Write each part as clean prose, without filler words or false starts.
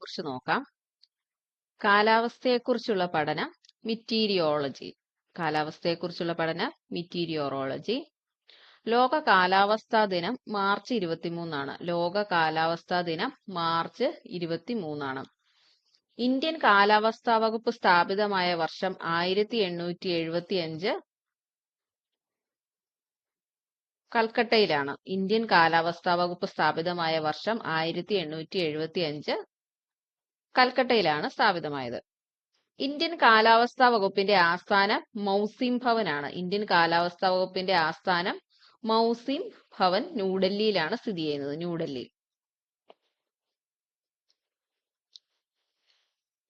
കുറിച്ച് നോക്കാം. കാലാവസ്ഥയെക്കുറിച്ചുള്ള പഠനം മീറ്റീരിയോളജി. കാലാവസ്ഥയെക്കുറിച്ചുള്ള പഠനം മീറ്റീരിയോളജി. ലോക കാലാവസ്ഥാ ദിനം മാർച്ച് 23 ലോക കാലാവസ്ഥാ ദിനം മാർച്ച് 23. ഇന്ത്യൻ കാലാവസ്ഥാ വകുപ്പ് സ്ഥാപിതമായ വർഷം 1875 കൽക്കട്ടയിലാണ്. ഇന്ത്യൻ കാലാവസ്ഥാ വകുപ്പ് സ്ഥാപിതമായ വർഷം 1875 കൽക്കട്ടയിലാണ് സ്ഥാപിതമായത്. ഇന്ത്യൻ കാലാവസ്ഥാ വകുപ്പിന്റെ ആസ്ഥാനം മൗസിം ഭവനാണ്. ഇന്ത്യൻ കാലാവസ്ഥാ വകുപ്പിന്റെ ആസ്ഥാനം മൗസിം ഭവൻ ന്യൂഡൽഹിയിലാണ് സ്ഥിതി ചെയ്യുന്നത്. ന്യൂഡൽഹി.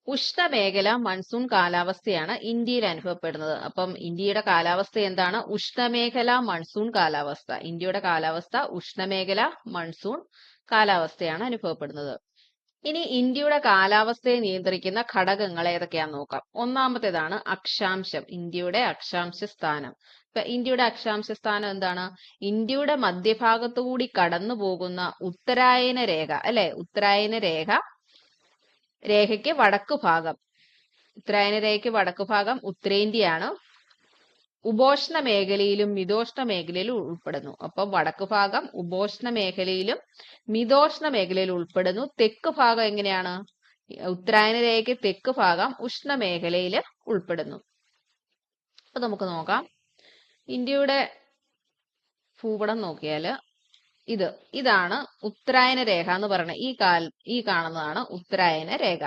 ഉഷ്ണമേഖല മൺസൂൺ കാലാവസ്ഥയാണ് ഇന്ത്യയിൽ അനുഭവപ്പെടുന്നത്. അപ്പം ഇന്ത്യയുടെ കാലാവസ്ഥ എന്താണ്? ഉഷ്ണമേഖല മൺസൂൺ കാലാവസ്ഥ. ഇന്ത്യയുടെ കാലാവസ്ഥ ഉഷ്ണമേഖല മൺസൂൺ കാലാവസ്ഥയാണ് അനുഭവപ്പെടുന്നത്. ഇനി ഇന്ത്യയുടെ കാലാവസ്ഥയെ നിയന്ത്രിക്കുന്ന ഘടകങ്ങൾ ഏതൊക്കെയാണെന്ന് നോക്കാം. ഒന്നാമത്തേതാണ് അക്ഷാംശം. ഇന്ത്യയുടെ അക്ഷാംശ സ്ഥാനം. ഇപ്പൊ ഇന്ത്യയുടെ അക്ഷാംശ സ്ഥാനം എന്താണ്? ഇന്ത്യയുടെ മധ്യഭാഗത്തുകൂടി കടന്നു പോകുന്ന ഉത്തരായന രേഖ അല്ലെ? ഉത്തരായന രേഖയ്ക്ക് വടക്കു ഭാഗം, ഉത്തരായന രേഖയ്ക്ക് വടക്കു ഭാഗം ഉത്തരേന്ത്യയാണ്. ഉപോഷ്ണ മേഖലയിലും മിതോഷ്ണ മേഖലയിലും ഉൾപ്പെടുന്നു. അപ്പം വടക്കു ഭാഗം ഉപോഷ്ണ മേഖലയിലും മിതോഷ്ണ മേഖലയിലും ഉൾപ്പെടുന്നു. തെക്ക് ഭാഗം എങ്ങനെയാണ്? ഉത്തരായന രേഖയ്ക്ക് തെക്ക് ഭാഗം ഉഷ്ണമേഖലയിൽ ഉൾപ്പെടുന്നു. അപ്പൊ നമുക്ക് നോക്കാം. ഇന്ത്യയുടെ ഭൂപടം നോക്കിയാൽ ഇതാണ് ഉത്തരായന രേഖ എന്ന് പറയുന്നത്. ഈ കാണുന്നതാണ് ഉത്തരായന രേഖ.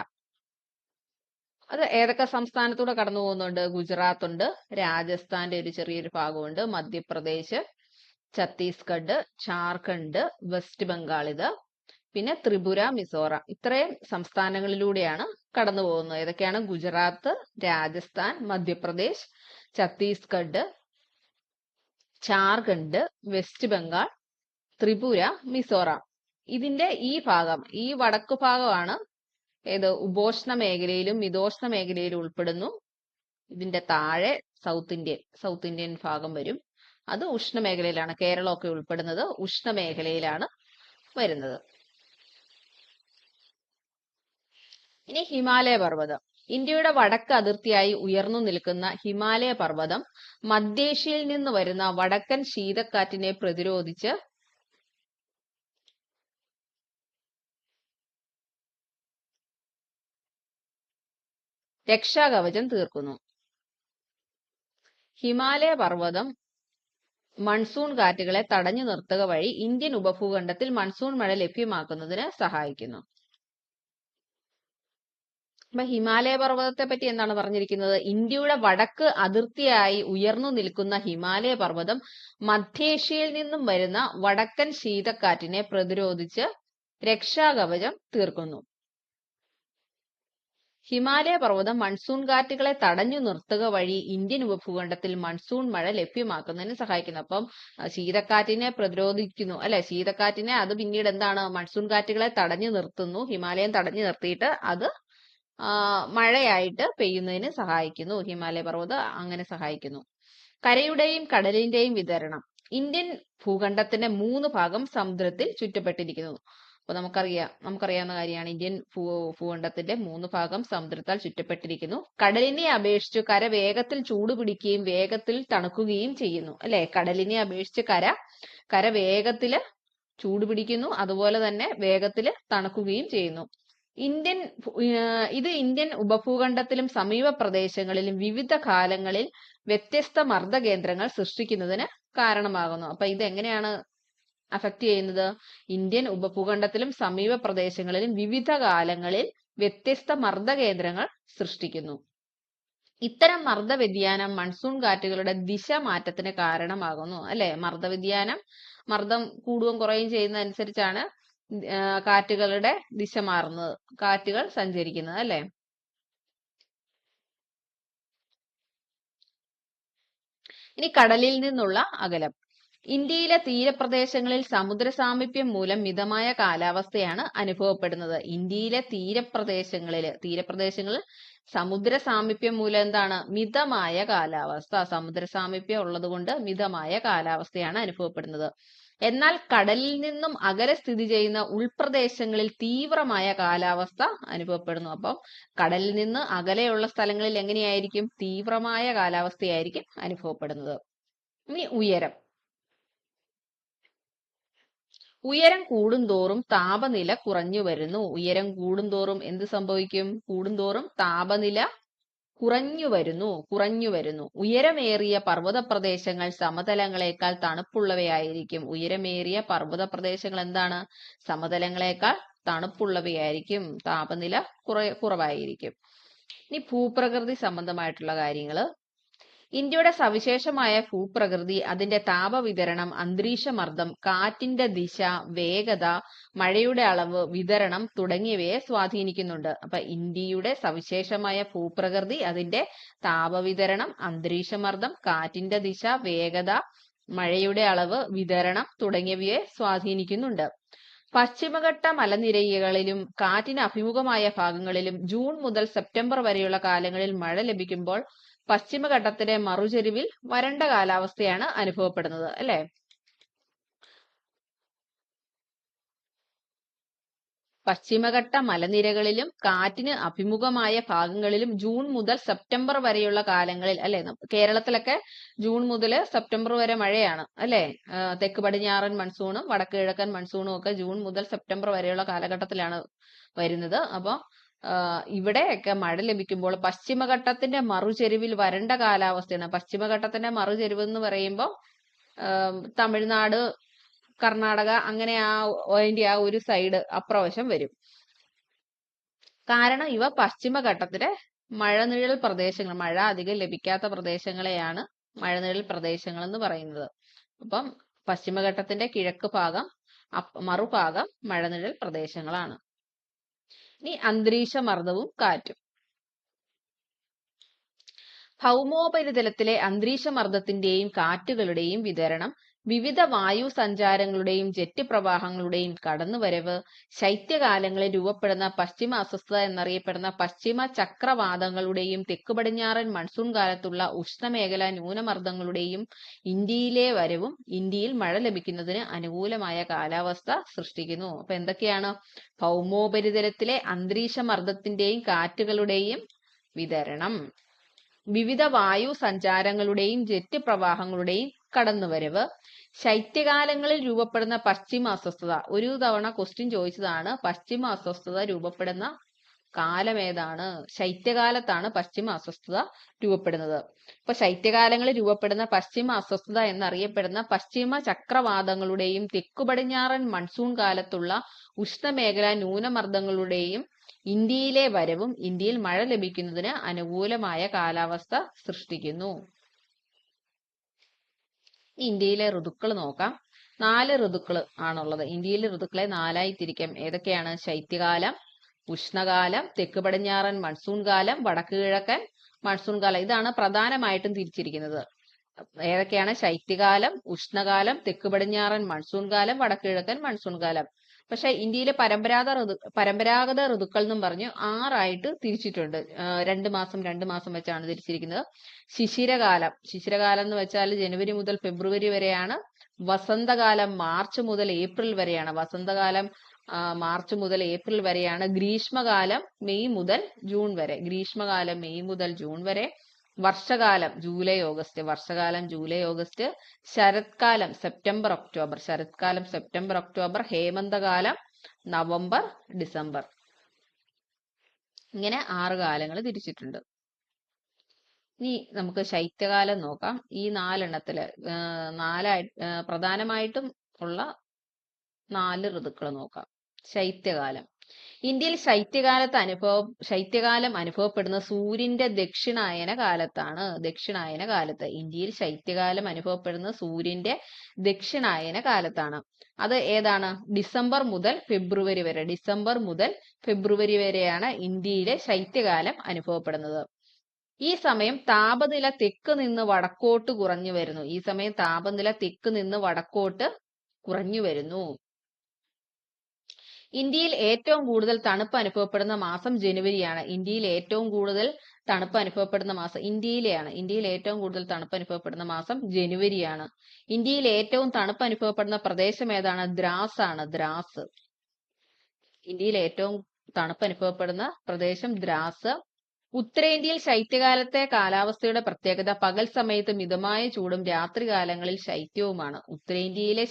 അത് ഏതൊക്കെ സംസ്ഥാനത്തൂടെ കടന്നു പോകുന്നുണ്ട്? ഗുജറാത്ത് ഉണ്ട്, രാജസ്ഥാന്റെ ഒരു ചെറിയൊരു ഭാഗമുണ്ട്, മധ്യപ്രദേശ്, ഛത്തീസ്ഗഡ്, ജാർഖണ്ഡ്, വെസ്റ്റ് ബംഗാൾ, പിന്നെ ത്രിപുര, മിസോറാം. ഇത്രയും സംസ്ഥാനങ്ങളിലൂടെയാണ് കടന്നു പോകുന്നത്. ഏതൊക്കെയാണ്? ഗുജറാത്ത്, രാജസ്ഥാൻ, മധ്യപ്രദേശ്, ഛത്തീസ്ഗഡ്, ജാർഖണ്ഡ്, വെസ്റ്റ് ബംഗാൾ, ത്രിപുര, മിസോറാം. ഇതിന്റെ ഈ ഭാഗം, ഈ വടക്കു ഭാഗമാണ് ഏത്? ഉപോഷ്ണ മേഖലയിലും മിതോഷ്ണ മേഖലയിലും ഉൾപ്പെടുന്നു. ഇതിന്റെ താഴെ സൗത്ത് ഇന്ത്യൻ ഭാഗം വരും. അത് ഉഷ്ണമേഖലയിലാണ്. കേരളമൊക്കെ ഉൾപ്പെടുന്നത് ഉഷ്ണമേഖലയിലാണ് വരുന്നത്. ഇനി ഹിമാലയ പർവ്വതം. ഇന്ത്യയുടെ വടക്ക് അതിർത്തിയായി ഉയർന്നു നിൽക്കുന്ന ഹിമാലയ പർവ്വതം മധ്യേഷ്യയിൽ നിന്ന് വരുന്ന വടക്കൻ ശീതക്കാറ്റിനെ പ്രതിരോധിച്ച് രക്ഷാകവചം തീർക്കുന്നു. ഹിമാലയ പർവ്വതം മൺസൂൺ കാറ്റുകളെ തടഞ്ഞു നിർത്തുക വഴി ഇന്ത്യൻ ഉപഭൂഖണ്ഡത്തിൽ മൺസൂൺ മഴ ലഭ്യമാക്കുന്നതിന് സഹായിക്കുന്നു. അപ്പൊ ഹിമാലയ പർവ്വതത്തെ പറ്റി എന്താണ് പറഞ്ഞിരിക്കുന്നത്? ഇന്ത്യയുടെ വടക്ക് അതിർത്തിയായി ഉയർന്നു നിൽക്കുന്ന ഹിമാലയ പർവ്വതം മധ്യേഷ്യയിൽ നിന്നും വരുന്ന വടക്കൻ ശീതക്കാറ്റിനെ പ്രതിരോധിച്ച് രക്ഷാകവചം തീർക്കുന്നു. ഹിമാലയ പർവ്വതം മൺസൂൺ കാറ്റുകളെ തടഞ്ഞു നിർത്തുക വഴി ഇന്ത്യൻ ഉപഭൂഖണ്ഡത്തിൽ മൺസൂൺ മഴ ലഭ്യമാക്കുന്നതിന് സഹായിക്കുന്നു. അപ്പം ശീതക്കാറ്റിനെ പ്രതിരോധിക്കുന്നു അല്ലെ? ശീതക്കാറ്റിനെ അത് പിന്നീട് എന്താണ്? മൺസൂൺ കാറ്റുകളെ തടഞ്ഞു നിർത്തുന്നു. ഹിമാലയം തടഞ്ഞു നിർത്തിയിട്ട് അത് മഴയായിട്ട് പെയ്യുന്നതിന് സഹായിക്കുന്നു. ഹിമാലയ പർവ്വതം അങ്ങനെ സഹായിക്കുന്നു. കരയുടെയും കടലിന്റെയും വിതരണം. ഇന്ത്യൻ ഭൂഖണ്ഡത്തിന്റെ 3 ഭാഗം സമുദ്രത്തിൽ ചുറ്റപ്പെട്ടിരിക്കുന്നു. അപ്പൊ നമുക്കറിയാവുന്ന കാര്യമാണ്. ഇന്ത്യൻ ഭൂഖണ്ഡത്തിന്റെ 3 ഭാഗം സമുദ്രത്താൽ ചുറ്റപ്പെട്ടിരിക്കുന്നു. കടലിനെ അപേക്ഷിച്ച് കര വേഗത്തിൽ ചൂടുപിടിക്കുകയും വേഗത്തിൽ തണുക്കുകയും ചെയ്യുന്നു അല്ലെ? കടലിനെ അപേക്ഷിച്ച് കര വേഗത്തിൽ ചൂടുപിടിക്കുന്നു, അതുപോലെ തന്നെ വേഗത്തിൽ തണുക്കുകയും ചെയ്യുന്നു. ഇന്ത്യൻ ഉപഭൂഖണ്ഡത്തിലും സമീപ പ്രദേശങ്ങളിലും വിവിധ കാലങ്ങളിൽ വ്യത്യസ്ത മർദ്ദകേന്ദ്രങ്ങൾ സൃഷ്ടിക്കുന്നതിന് കാരണമാകുന്നു. അപ്പൊ ഇതെങ്ങനെയാണ് അഫക്റ്റ് ചെയ്യുന്നത്? ഇന്ത്യൻ ഉപഭൂഖണ്ഡത്തിലും സമീപ പ്രദേശങ്ങളിലും വിവിധ കാലങ്ങളിൽ വ്യത്യസ്ത മർദ്ദകേന്ദ്രങ്ങൾ സൃഷ്ടിക്കുന്നു. ഇത്തരം മർദ്ദ വ്യതിയാനം മൺസൂൺ കാറ്റുകളുടെ ദിശ മാറ്റത്തിന് കാരണമാകുന്നു അല്ലെ? മർദ്ദം കൂടുകയും കുറയുകയും ചെയ്യുന്നതനുസരിച്ചാണ് കാറ്റുകളുടെ ദിശ മാറുന്നത്, കാറ്റുകൾ സഞ്ചരിക്കുന്നത് അല്ലെ? ഇനി കടലിൽ നിന്നുള്ള അകലം. ഇന്ത്യയിലെ തീരപ്രദേശങ്ങളിൽ സമുദ്ര സാമീപ്യം മൂലം മിതമായ കാലാവസ്ഥയാണ് അനുഭവപ്പെടുന്നത്. ഇന്ത്യയിലെ തീരപ്രദേശങ്ങളിൽ സമുദ്ര സാമീപ്യം മൂലം എന്താണ്? മിതമായ കാലാവസ്ഥ. സമുദ്ര സാമീപ്യം ഉള്ളത് കൊണ്ട് മിതമായ കാലാവസ്ഥയാണ് അനുഭവപ്പെടുന്നത്. എന്നാൽ കടലിൽ നിന്നും അകലെ സ്ഥിതി ചെയ്യുന്ന ഉൾപ്രദേശങ്ങളിൽ തീവ്രമായ കാലാവസ്ഥ അനുഭവപ്പെടുന്നു. അപ്പം കടലിൽ നിന്ന് അകലെയുള്ള സ്ഥലങ്ങളിൽ എങ്ങനെയായിരിക്കും? തീവ്രമായ കാലാവസ്ഥയായിരിക്കും അനുഭവപ്പെടുന്നത്. ഇനി ഉയരം. ഉയരം കൂടുന്തോറും താപനില കുറഞ്ഞു വരുന്നു. ഉയരം കൂടുന്തോറും എന്ത് സംഭവിക്കും? കൂടുന്തോറും താപനില കുറഞ്ഞു വരുന്നു. ഉയരമേറിയ പർവ്വത പ്രദേശങ്ങൾ സമതലങ്ങളെക്കാൾ തണുപ്പുള്ളവയായിരിക്കും. ഉയരമേറിയ പർവ്വത പ്രദേശങ്ങൾ എന്താണ്? സമതലങ്ങളെക്കാൾ തണുപ്പുള്ളവയായിരിക്കും. താപനില കുറവായിരിക്കും. ഇനി ഭൂപ്രകൃതി സംബന്ധമായിട്ടുള്ള കാര്യങ്ങൾ. ഇന്ത്യയുടെ സവിശേഷമായ ഭൂപ്രകൃതി അതിന്റെ താപവിതരണം, അന്തരീക്ഷമർദ്ദം, കാറ്റിന്റെ ദിശ, വേഗത, മഴയുടെ അളവ്, വിതരണം തുടങ്ങിയവയെ സ്വാധീനിക്കുന്നുണ്ട്. അപ്പൊ ഇന്ത്യയുടെ സവിശേഷമായ ഭൂപ്രകൃതി അതിന്റെ താപവിതരണം, അന്തരീക്ഷമർദ്ദം, കാറ്റിന്റെ ദിശ, വേഗത, മഴയുടെ അളവ്, വിതരണം തുടങ്ങിയവയെ സ്വാധീനിക്കുന്നുണ്ട്. പശ്ചിമഘട്ട മലനിരകളിലും കാറ്റിന് അഭിമുഖമായ ഭാഗങ്ങളിലും ജൂൺ മുതൽ സെപ്റ്റംബർ വരെയുള്ള കാലങ്ങളിൽ മഴ ലഭിക്കുമ്പോൾ പശ്ചിമഘട്ടത്തിലെ മറുചെരിവിൽ വരണ്ട കാലാവസ്ഥയാണ് അനുഭവപ്പെടുന്നത്, അല്ലെ? പശ്ചിമഘട്ട മലനിരകളിലും കാറ്റിന് അഭിമുഖമായ ഭാഗങ്ങളിലും ജൂൺ മുതൽ സെപ്റ്റംബർ വരെയുള്ള കാലങ്ങളിൽ, അല്ലെ? കേരളത്തിലൊക്കെ ജൂൺ മുതൽ സെപ്റ്റംബർ വരെ മഴയാണ്, അല്ലെ? തെക്ക് പടിഞ്ഞാറൻ മൺസൂണും വടക്ക് കിഴക്കൻ മൺസൂണും ഒക്കെ ജൂൺ മുതൽ സെപ്റ്റംബർ വരെയുള്ള കാലഘട്ടത്തിലാണ് വരുന്നത്. അപ്പൊ ഇവിടെയൊക്കെ മഴ ലഭിക്കുമ്പോൾ പശ്ചിമഘട്ടത്തിന്റെ മറുചെരിവിൽ വരണ്ട കാലാവസ്ഥയാണ്. പശ്ചിമഘട്ടത്തിന്റെ മറുചെരിവ് എന്ന് പറയുമ്പോൾ തമിഴ്നാട്, കർണാടക അങ്ങനെ അതിന്റെ ആ ഒരു സൈഡ് അപ്രവശം വരും. കാരണം ഇവ പശ്ചിമഘട്ടത്തിലെ മഴനിഴൽ പ്രദേശങ്ങൾ, മഴ അധികം ലഭിക്കാത്ത പ്രദേശങ്ങളെയാണ് മഴനിഴൽ പ്രദേശങ്ങൾ എന്ന് പറയുന്നത്. അപ്പം പശ്ചിമഘട്ടത്തിന്റെ കിഴക്ക് ഭാഗം, മറുഭാഗം മഴനിഴൽ പ്രദേശങ്ങളാണ്. ഇനി അന്തരീക്ഷമർദ്ദവും കാറ്റും. ഭൗമോപരിതലത്തിലെ അന്തരീക്ഷമർദ്ദത്തിന്റെയും കാറ്റുകളുടെയും വിതരണം, വിവിധ വായു സഞ്ചാരങ്ങളുടെയും ജെറ്റ് പ്രവാഹങ്ങളുടെയും കടന്നുവരവ്, ശൈത്യകാലങ്ങളിൽ രൂപപ്പെടുന്ന പശ്ചിമ അസ്വസ്ഥത എന്നറിയപ്പെടുന്ന പശ്ചിമ ചക്രവാതങ്ങളുടെയും തെക്ക് പടിഞ്ഞാറൻ മൺസൂൺ കാലത്തുള്ള ഉഷ്ണമേഖലാ ന്യൂനമർദ്ദങ്ങളുടെയും ഇന്ത്യയിലെ വരവും ഇന്ത്യയിൽ മഴ ലഭിക്കുന്നതിന് അനുകൂലമായ കാലാവസ്ഥ സൃഷ്ടിക്കുന്നു. അപ്പൊ എന്തൊക്കെയാണ്? ഭൗമോപരിതലത്തിലെ അന്തരീക്ഷമർദ്ദത്തിന്റെയും കാറ്റുകളുടെയും വിതരണം, വിവിധ വായു സഞ്ചാരങ്ങളുടെയും ജെറ്റ് പ്രവാഹങ്ങളുടെയും കടന്നുവരവ്, ശൈത്യകാലങ്ങളിൽ രൂപപ്പെടുന്ന പശ്ചിമ അസ്വസ്ഥത. ഒരു തവണ ക്വസ്റ്റ്യൻ ചോദിച്ചതാണ്, പശ്ചിമ അസ്വസ്ഥത രൂപപ്പെടുന്ന കാലം ഏതാണ്? ശൈത്യകാലത്താണ് പശ്ചിമ അസ്വസ്ഥത രൂപപ്പെടുന്നത്. ഇപ്പൊ ശൈത്യകാലങ്ങളിൽ രൂപപ്പെടുന്ന പശ്ചിമ അസ്വസ്ഥത എന്നറിയപ്പെടുന്ന പശ്ചിമ ചക്രവാതങ്ങളുടെയും തെക്കു പടിഞ്ഞാറൻ മൺസൂൺ കാലത്തുള്ള ഉഷ്ണമേഖലാ ന്യൂനമർദ്ദങ്ങളുടെയും ഇന്ത്യയിലെ വരവും ഇന്ത്യയിൽ മഴ ലഭിക്കുന്നതിന് അനുകൂലമായ കാലാവസ്ഥ സൃഷ്ടിക്കുന്നു. ഇന്ത്യയിലെ ഋതുക്കൾ നോക്കാം. 4 ഋതുക്കൾ ആണുള്ളത്. ഇന്ത്യയിലെ ഋതുക്കളെ 4ആയി തിരിക്കാം. ഏതൊക്കെയാണ്? ശൈത്യകാലം, ഉഷ്ണകാലം, തെക്ക് പടിഞ്ഞാറൻ മൺസൂൺ കാലം, വടക്ക് കിഴക്കൻ മൺസൂൺ കാലം. ഇതാണ് പ്രധാനമായിട്ടും തിരിച്ചിരിക്കുന്നത്. ഏതൊക്കെയാണ്? ശൈത്യകാലം, ഉഷ്ണകാലം, തെക്ക് പടിഞ്ഞാറൻ മൺസൂൺ കാലം, വടക്ക് കിഴക്കൻ മൺസൂൺ കാലം. പക്ഷെ ഇന്ത്യയിലെ പരമ്പരാഗത ഋതുക്കൾ എന്നും പറഞ്ഞു 6ആയിട്ട് തിരിച്ചിട്ടുണ്ട്. 2 മാസം വെച്ചാണ് തിരിച്ചിരിക്കുന്നത്. ശിശിരകാലം എന്ന് വെച്ചാൽ ജനുവരി മുതൽ ഫെബ്രുവരി വരെയാണ്. വസന്തകാലം മാർച്ച് മുതൽ ഏപ്രിൽ വരെയാണ്. മാർച്ച് മുതൽ ഏപ്രിൽ വരെയാണ്. ഗ്രീഷ്മകാലം മെയ് മുതൽ ജൂൺ വരെ. വർഷകാലം ജൂലൈ ഓഗസ്റ്റ്. ശരത്കാലം സെപ്റ്റംബർ ഒക്ടോബർ. ഹേമന്തകാലം നവംബർ ഡിസംബർ. ഇങ്ങനെ 6 കാലങ്ങൾ തിരിച്ചിട്ടുണ്ട്. ഇനി നമുക്ക് ശൈത്യകാലം നോക്കാം. ഈ 4 പ്രധാനമായിട്ടും ഉള്ള 4 ഋതുക്കൾ നോക്കാം. ശൈത്യകാലം. ഇന്ത്യയിൽ ശൈത്യകാലം അനുഭവപ്പെടുന്ന സൂര്യന്റെ ദക്ഷിണായന കാലത്താണ്. ഇന്ത്യയിൽ ശൈത്യകാലം അനുഭവപ്പെടുന്ന സൂര്യന്റെ ദക്ഷിണായന കാലത്താണ്. അത് ഏതാണ്? ഡിസംബർ മുതൽ ഫെബ്രുവരി വരെയാണ് ഇന്ത്യയിലെ ശൈത്യകാലം അനുഭവപ്പെടുന്നത്. ഈ സമയം താപനില തെക്ക് നിന്ന് വടക്കോട്ട് കുറഞ്ഞു വരുന്നു. ഇന്ത്യയിൽ ഏറ്റവും കൂടുതൽ തണുപ്പ് അനുഭവപ്പെടുന്ന മാസം ജനുവരിയാണ്. ഇന്ത്യയിൽ ഏറ്റവും കൂടുതൽ തണുപ്പ് അനുഭവപ്പെടുന്ന മാസം ഇന്ത്യയിൽ ഏറ്റവും കൂടുതൽ തണുപ്പ് അനുഭവപ്പെടുന്ന മാസം ജനുവരിയാണ്. ഇന്ത്യയിൽ ഏറ്റവും തണുപ്പ് അനുഭവപ്പെടുന്ന പ്രദേശം ഏതാണ്? ദ്രാസ് ആണ്. ദ്രാസ്. ഇന്ത്യയിൽ ഏറ്റവും തണുപ്പ് അനുഭവപ്പെടുന്ന പ്രദേശം ദ്രാസ്. ഉത്തരേന്ത്യയിൽ ശൈത്യകാലത്തെ കാലാവസ്ഥയുടെ പ്രത്യേകത പകൽ സമയത്ത് മിതമായ ചൂടും രാത്രികാലങ്ങളിൽ ശൈത്യവുമാണ്. ഉത്തരേന്ത്യയിലെ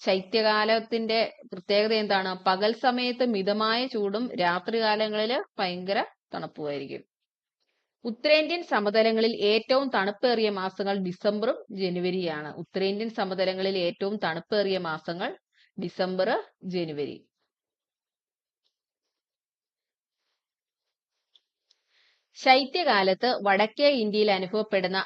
ശൈത്യകാലത്തിന്റെ പ്രത്യേകത എന്താണ്? പകൽ സമയത്ത് മിതമായ ചൂടും രാത്രികാലങ്ങളിൽ ഭയങ്കര തണുപ്പുമായിരിക്കും. ഉത്തരേന്ത്യൻ സമതലങ്ങളിൽ ഏറ്റവും തണുപ്പേറിയ മാസങ്ങൾ ഡിസംബറും ജനുവരിയാണ്. ഉത്തരേന്ത്യൻ സമതലങ്ങളിൽ ഏറ്റവും തണുപ്പേറിയ മാസങ്ങൾ ഡിസംബർ, ജനുവരി. ശൈത്യകാലത്ത് വടക്കേ ഇന്ത്യയിൽ അനുഭവപ്പെടുന്ന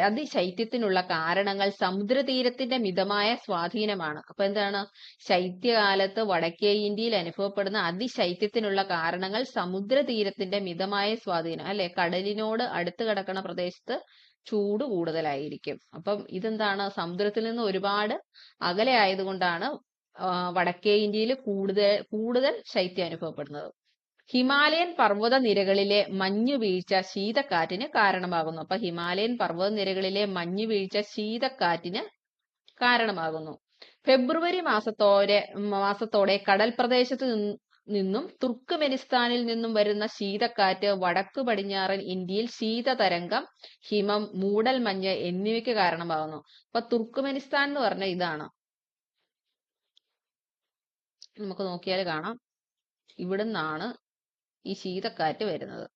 അതിശൈത്യത്തിനുള്ള കാരണങ്ങൾ സമുദ്രതീരത്തിന്റെ മിതമായ സ്വാധീനമാണ്. അപ്പൊ എന്താണ്? ശൈത്യകാലത്ത് വടക്കേ ഇന്ത്യയിൽ അനുഭവപ്പെടുന്ന അതിശൈത്യത്തിനുള്ള കാരണങ്ങൾ സമുദ്രതീരത്തിന്റെ മിതമായ സ്വാധീനം, അല്ലെ? കടലിനോട് അടുത്ത് കിടക്കുന്ന പ്രദേശത്ത് ചൂട് കൂടുതലായിരിക്കും. അപ്പം ഇതെന്താണ്? സമുദ്രത്തിൽ നിന്ന് ഒരുപാട് അകലെ ആയതുകൊണ്ടാണ് വടക്കേ ഇന്ത്യയിൽ കൂടുതൽ ശൈത്യം അനുഭവപ്പെടുന്നത്. ഹിമാലയൻ പർവ്വത നിരകളിലെ മഞ്ഞുവീഴ്ച ശീതക്കാറ്റിന് കാരണമാകുന്നു. അപ്പൊ ഹിമാലയൻ പർവ്വത നിരകളിലെ മഞ്ഞുവീഴ്ച ശീതക്കാറ്റിന് കാരണമാകുന്നു. ഫെബ്രുവരി മാസത്തോടെ കടൽ പ്രദേശത്ത് നിന്നും തുർക്ക്മെനിസ്ഥാനിൽ നിന്നും വരുന്ന ശീതക്കാറ്റ് വടക്കു പടിഞ്ഞാറൻ ഇന്ത്യയിൽ ശീതതരംഗം, ഹിമം, മൂടൽമഞ്ഞ് എന്നിവയ്ക്ക് കാരണമാകുന്നു. അപ്പൊ തുർക്ക്മെനിസ്ഥാൻ എന്ന് പറഞ്ഞ ഇതാണ്. നമുക്ക് നോക്കിയാൽ കാണാം, ഇവിടുന്നാണ് ഈ ശീതക്കാറ്റ് വരുന്നത്.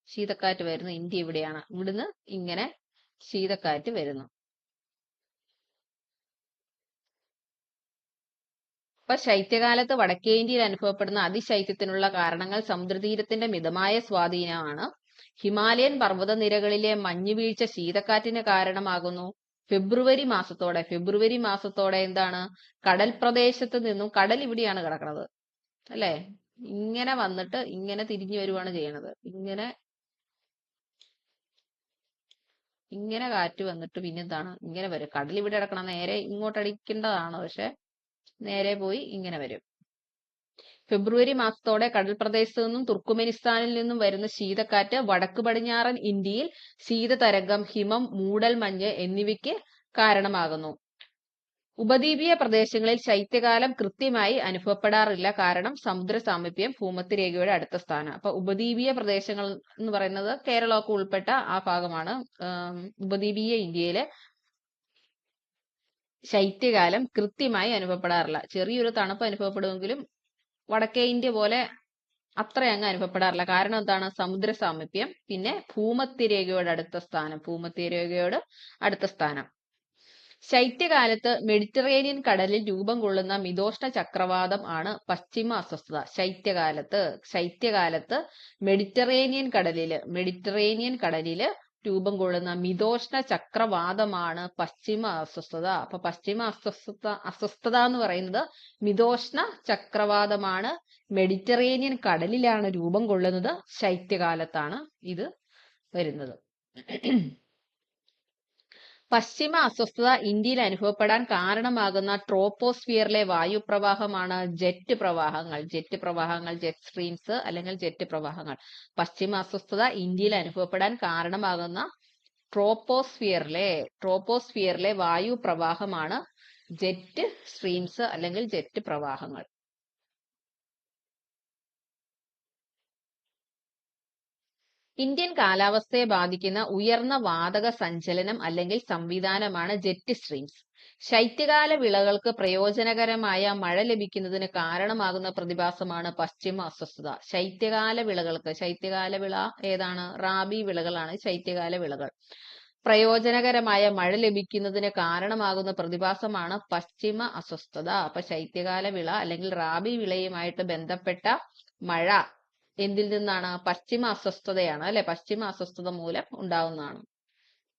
ശീതക്കാറ്റ് വരുന്ന ഇന്ത്യ ഇവിടെയാണ്. ഇവിടുന്ന് ഇങ്ങനെ ശീതക്കാറ്റ് വരുന്നു. അപ്പൊ ശൈത്യകാലത്ത് വടക്കേ ഇന്ത്യയിൽ അനുഭവപ്പെടുന്ന അതിശൈത്യത്തിനുള്ള കാരണങ്ങൾ സമുദ്രതീരത്തിന്റെ മിതമായ സ്വാധീനമാണ്. ഹിമാലയൻ പർവ്വതനിരകളിലെ മഞ്ഞുവീഴ്ച ശീതക്കാറ്റിന് കാരണമാകുന്നു. ഫെബ്രുവരി മാസത്തോടെ എന്താണ്? കടൽ പ്രദേശത്ത് നിന്നും, കടൽ ഇവിടെയാണ് കിടക്കുന്നത്, അല്ലെ? ഇങ്ങനെ വന്നിട്ട് ഇങ്ങനെ തിരിഞ്ഞു വരുവാണ് ചെയ്യണത്. ഇങ്ങനെ കാറ്റ് വന്നിട്ട് പിന്നെന്താണ്? ഇങ്ങനെ വരും. കടൽ ഇവിടെ കിടക്കണം, നേരെ ഇങ്ങോട്ട് അടിക്കേണ്ടതാണ്, പക്ഷെ നേരെ പോയി ഇങ്ങനെ വരും. ഫെബ്രുവരി മാസത്തോടെ കടൽ പ്രദേശത്തു നിന്നും തുർക്കുമെനിസ്ഥാനിൽ നിന്നും വരുന്ന ശീതക്കാറ്റ് വടക്ക് പടിഞ്ഞാറൻ ഇന്ത്യയിൽ ശീതതരംഗം, ഹിമം, മൂടൽമഞ്ഞ് എന്നിവയ്ക്ക് കാരണമാകുന്നു. ഉപദ്വീപീയ പ്രദേശങ്ങളിൽ ശൈത്യകാലം കൃത്യമായി അനുഭവപ്പെടാറില്ല. കാരണം സമുദ്ര സാമീപ്യം, ഭൂമധ്യരേഖയുടെ അടുത്ത സ്ഥാനം. അപ്പൊ ഉപദ്വീപീയ പ്രദേശങ്ങൾ എന്ന് പറയുന്നത് കേരളമൊക്കെ ഉൾപ്പെട്ട ആ ഭാഗമാണ്. ഉപദ്വീപീയ ഇന്ത്യയിലെ ശൈത്യകാലം കൃത്യമായി അനുഭവപ്പെടാറില്ല. ചെറിയൊരു തണുപ്പ് അനുഭവപ്പെടുമെങ്കിലും വടക്കേ ഇന്ത്യ പോലെ അത്ര അങ്ങ് അനുഭവപ്പെടാറില്ല. കാരണം എന്താണ്? സമുദ്ര സാമീപ്യം, പിന്നെ ഭൂമധ്യരേഖയോട് അടുത്ത സ്ഥാനം. ശൈത്യകാലത്ത് മെഡിറ്ററേനിയൻ കടലിൽ രൂപം കൊള്ളുന്ന മിതോഷ്ണ ചക്രവാതം ആണ് പശ്ചിമ അസ്വസ്ഥത. ശൈത്യകാലത്ത് മെഡിറ്ററേനിയൻ കടലില് രൂപം കൊള്ളുന്ന മിതോഷ്ണ ചക്രവാതമാണ് പശ്ചിമ അസ്വസ്ഥത. അപ്പൊ പശ്ചിമ അസ്വസ്ഥത എന്ന് പറയുന്നത് മിതോഷ്ണ ചക്രവാതമാണ്. മെഡിറ്ററേനിയൻ കടലിലാണ് രൂപം കൊള്ളുന്നത്. ശൈത്യകാലത്താണ് ഇത് വരുന്നത്. പശ്ചിമ അസ്വസ്ഥത ഇന്ത്യയിൽ അനുഭവപ്പെടാൻ കാരണമാകുന്ന ട്രോപ്പോസ്ഫിയറിലെ വായുപ്രവാഹമാണ് ജെറ്റ് പ്രവാഹങ്ങൾ, ജെറ്റ് സ്ട്രീംസ് അല്ലെങ്കിൽ ജെറ്റ് പ്രവാഹങ്ങൾ. പശ്ചിമ അസ്വസ്ഥത ഇന്ത്യയിൽ അനുഭവപ്പെടാൻ കാരണമാകുന്ന ട്രോപ്പോസ്ഫിയറിലെ വായുപ്രവാഹമാണ് ജെറ്റ് സ്ട്രീംസ് അല്ലെങ്കിൽ ജെറ്റ് പ്രവാഹങ്ങൾ. ഇന്ത്യൻ കാലാവസ്ഥയെ ബാധിക്കുന്ന ഉയർന്ന വാതക സഞ്ചലനം അല്ലെങ്കിൽ സംവിധാനമാണ് ജെറ്റ് സ്ട്രീംസ്. ശൈത്യകാല വിളകൾക്ക് പ്രയോജനകരമായ മഴ ലഭിക്കുന്നതിന് കാരണമാകുന്ന പ്രതിഭാസമാണ് പശ്ചിമ അസ്വസ്ഥത. ശൈത്യകാല വിള ഏതാണ്? റാബി വിളകളാണ് ശൈത്യകാല വിളകൾ. പ്രയോജനകരമായ മഴ ലഭിക്കുന്നതിന് കാരണമാകുന്ന പ്രതിഭാസമാണ് പശ്ചിമ അസ്വസ്ഥത. അപ്പൊ ശൈത്യകാല വിള അല്ലെങ്കിൽ റാബി വിളയുമായിട്ട് ബന്ധപ്പെട്ട മഴ എന്തിൽ നിന്നാണ്? പശ്ചിമ അസ്വസ്ഥതയാണ്, അല്ലെ? പശ്ചിമ അസ്വസ്ഥത മൂലം ഉണ്ടാകുന്നതാണ്.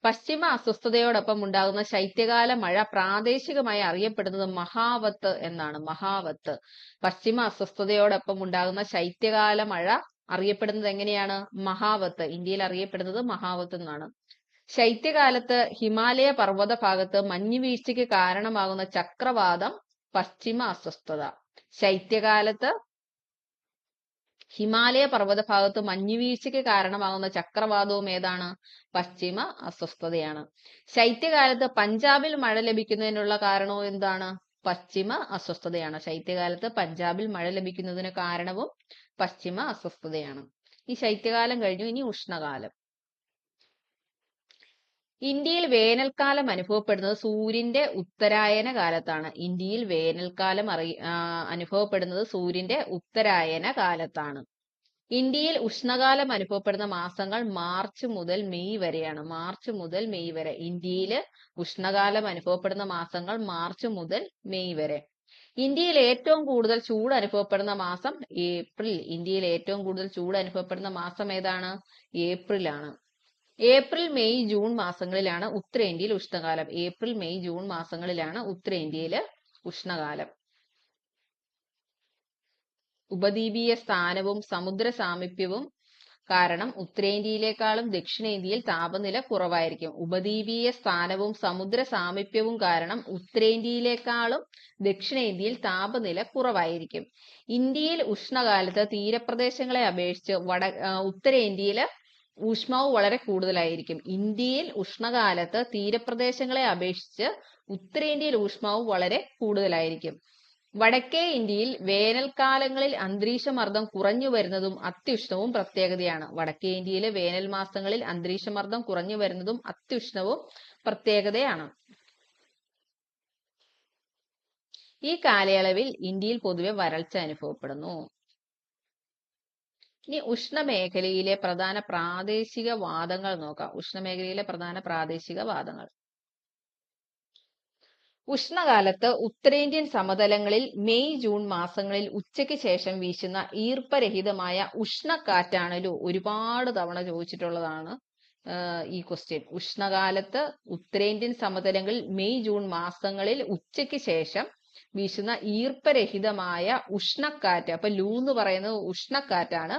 പശ്ചിമ അസ്വസ്ഥതയോടൊപ്പം ഉണ്ടാകുന്ന ശൈത്യകാല മഴ പ്രാദേശികമായി അറിയപ്പെടുന്നത് മഹാവത്ത് എന്നാണ്. പശ്ചിമ അസ്വസ്ഥതയോടൊപ്പം ഉണ്ടാകുന്ന ശൈത്യകാല മഴ അറിയപ്പെടുന്നത് എങ്ങനെയാണ്? മഹാവത്ത്. ഇന്ത്യയിൽ അറിയപ്പെടുന്നത് മഹാവത്ത് എന്നാണ്. ശൈത്യകാലത്ത് ഹിമാലയ പർവ്വത ഭാഗത്ത് മഞ്ഞുവീഴ്ചയ്ക്ക് കാരണമാകുന്ന ചക്രവാതം പശ്ചിമ അസ്വസ്ഥത. ശൈത്യകാലത്ത് ഹിമാലയ പർവ്വത ഭാഗത്ത് മഞ്ഞുവീഴ്ചയ്ക്ക് കാരണമാകുന്ന ചക്രവാതവും ഏതാണ്? പശ്ചിമ അസ്വസ്ഥതയാണ്. ശൈത്യകാലത്ത് പഞ്ചാബിൽ മഴ ലഭിക്കുന്നതിനുള്ള കാരണവും എന്താണ്? പശ്ചിമ അസ്വസ്ഥതയാണ്. ശൈത്യകാലത്ത് പഞ്ചാബിൽ മഴ ലഭിക്കുന്നതിന് കാരണവും പശ്ചിമ അസ്വസ്ഥതയാണ്. ഈ ശൈത്യകാലം കഴിഞ്ഞു, ഇനി ഉഷ്ണകാലം. ഇന്ത്യയിൽ വേനൽക്കാലം അനുഭവപ്പെടുന്നത് സൂര്യന്റെ ഉത്തരായന കാലത്താണ്. ഇന്ത്യയിൽ വേനൽക്കാലം അനുഭവപ്പെടുന്നത് സൂര്യന്റെ ഉത്തരായന കാലത്താണ്. ഇന്ത്യയിൽ ഉഷ്ണകാലം അനുഭവപ്പെടുന്ന മാസങ്ങൾ മാർച്ച് മുതൽ മെയ് വരെയാണ്. മാർച്ച് മുതൽ മെയ് വരെ ഇന്ത്യയിൽ ഉഷ്ണകാലം അനുഭവപ്പെടുന്ന മാസങ്ങൾ മാർച്ച് മുതൽ മെയ് വരെ. ഇന്ത്യയിൽ ഏറ്റവും കൂടുതൽ ചൂട് അനുഭവപ്പെടുന്ന മാസം ഏപ്രിൽ. ഇന്ത്യയിൽ ഏറ്റവും കൂടുതൽ ചൂട് അനുഭവപ്പെടുന്ന മാസം ഏതാണ്? ഏപ്രിലാണ്. ഏപ്രിൽ മെയ് ജൂൺ മാസങ്ങളിലാണ് ഉത്തരേന്ത്യയിൽ ഉഷ്ണകാലം. ഏപ്രിൽ മെയ് ജൂൺ മാസങ്ങളിലാണ് ഉത്തരേന്ത്യയിൽ ഉഷ്ണകാലം. ഉപദ്വീപീയ സ്ഥാനവും സമുദ്ര സാമീപ്യവും കാരണം ഉത്തരേന്ത്യയിലേക്കാളും ദക്ഷിണേന്ത്യയിൽ താപനില കുറവായിരിക്കും. ഉപദ്വീപീയ സ്ഥാനവും സമുദ്ര സാമീപ്യവും കാരണം ഉത്തരേന്ത്യയിലേക്കാളും ദക്ഷിണേന്ത്യയിൽ താപനില കുറവായിരിക്കും. ഇന്ത്യയിൽ ഉഷ്ണകാലത്ത് തീരപ്രദേശങ്ങളെ അപേക്ഷിച്ച് ഉത്തരേന്ത്യയിൽ ഊഷ്മാവ് വളരെ കൂടുതലായിരിക്കും. ഇന്ത്യയിൽ ഉഷ്ണകാലത്ത് തീരപ്രദേശങ്ങളെ അപേക്ഷിച്ച് ഉത്തരേന്ത്യയിൽ ഊഷ്മാവ് വളരെ കൂടുതലായിരിക്കും. വടക്കേ ഇന്ത്യയിൽ വേനൽക്കാലങ്ങളിൽ അന്തരീക്ഷമർദ്ദം കുറഞ്ഞു വരുന്നതും അത്യുഷ്ണവും പ്രത്യേകതയാണ്. വടക്കേ ഇന്ത്യയിലെ വേനൽ മാസങ്ങളിൽ അന്തരീക്ഷമർദ്ദം കുറഞ്ഞു വരുന്നതും അത്യുഷ്ണവും പ്രത്യേകതയാണ്. ഈ കാലയളവിൽ ഇന്ത്യയിൽ പൊതുവെ വരൾച്ച അനുഭവപ്പെടുന്നു. ഇനി ഉഷ്ണമേഖലയിലെ പ്രധാന പ്രാദേശിക വാദങ്ങൾ നോക്കാം. ഉഷ്ണമേഖലയിലെ പ്രധാന പ്രാദേശിക വാദങ്ങൾ. ഉഷ്ണകാലത്ത് ഉത്തരേന്ത്യൻ സമതലങ്ങളിൽ മെയ് ജൂൺ മാസങ്ങളിൽ ഉച്ചയ്ക്ക് ശേഷം വീശുന്ന ഈർപ്പരഹിതമായ ഉഷ്ണക്കാറ്റാണല്ലോ. ഒരുപാട് തവണ ചോദിച്ചിട്ടുള്ളതാണ് ഈ ക്വസ്റ്റ്യൻ. ഉഷ്ണകാലത്ത് ഉത്തരേന്ത്യൻ സമതലങ്ങളിൽ മെയ് ജൂൺ മാസങ്ങളിൽ ഉച്ചയ്ക്ക് ശേഷം വീശുന്ന ഈർപ്പരഹിതമായ ഉഷ്ണക്കാറ്റ്. അപ്പൊ ലൂ എന്ന് പറയുന്നത് ഉഷ്ണക്കാറ്റാണ്.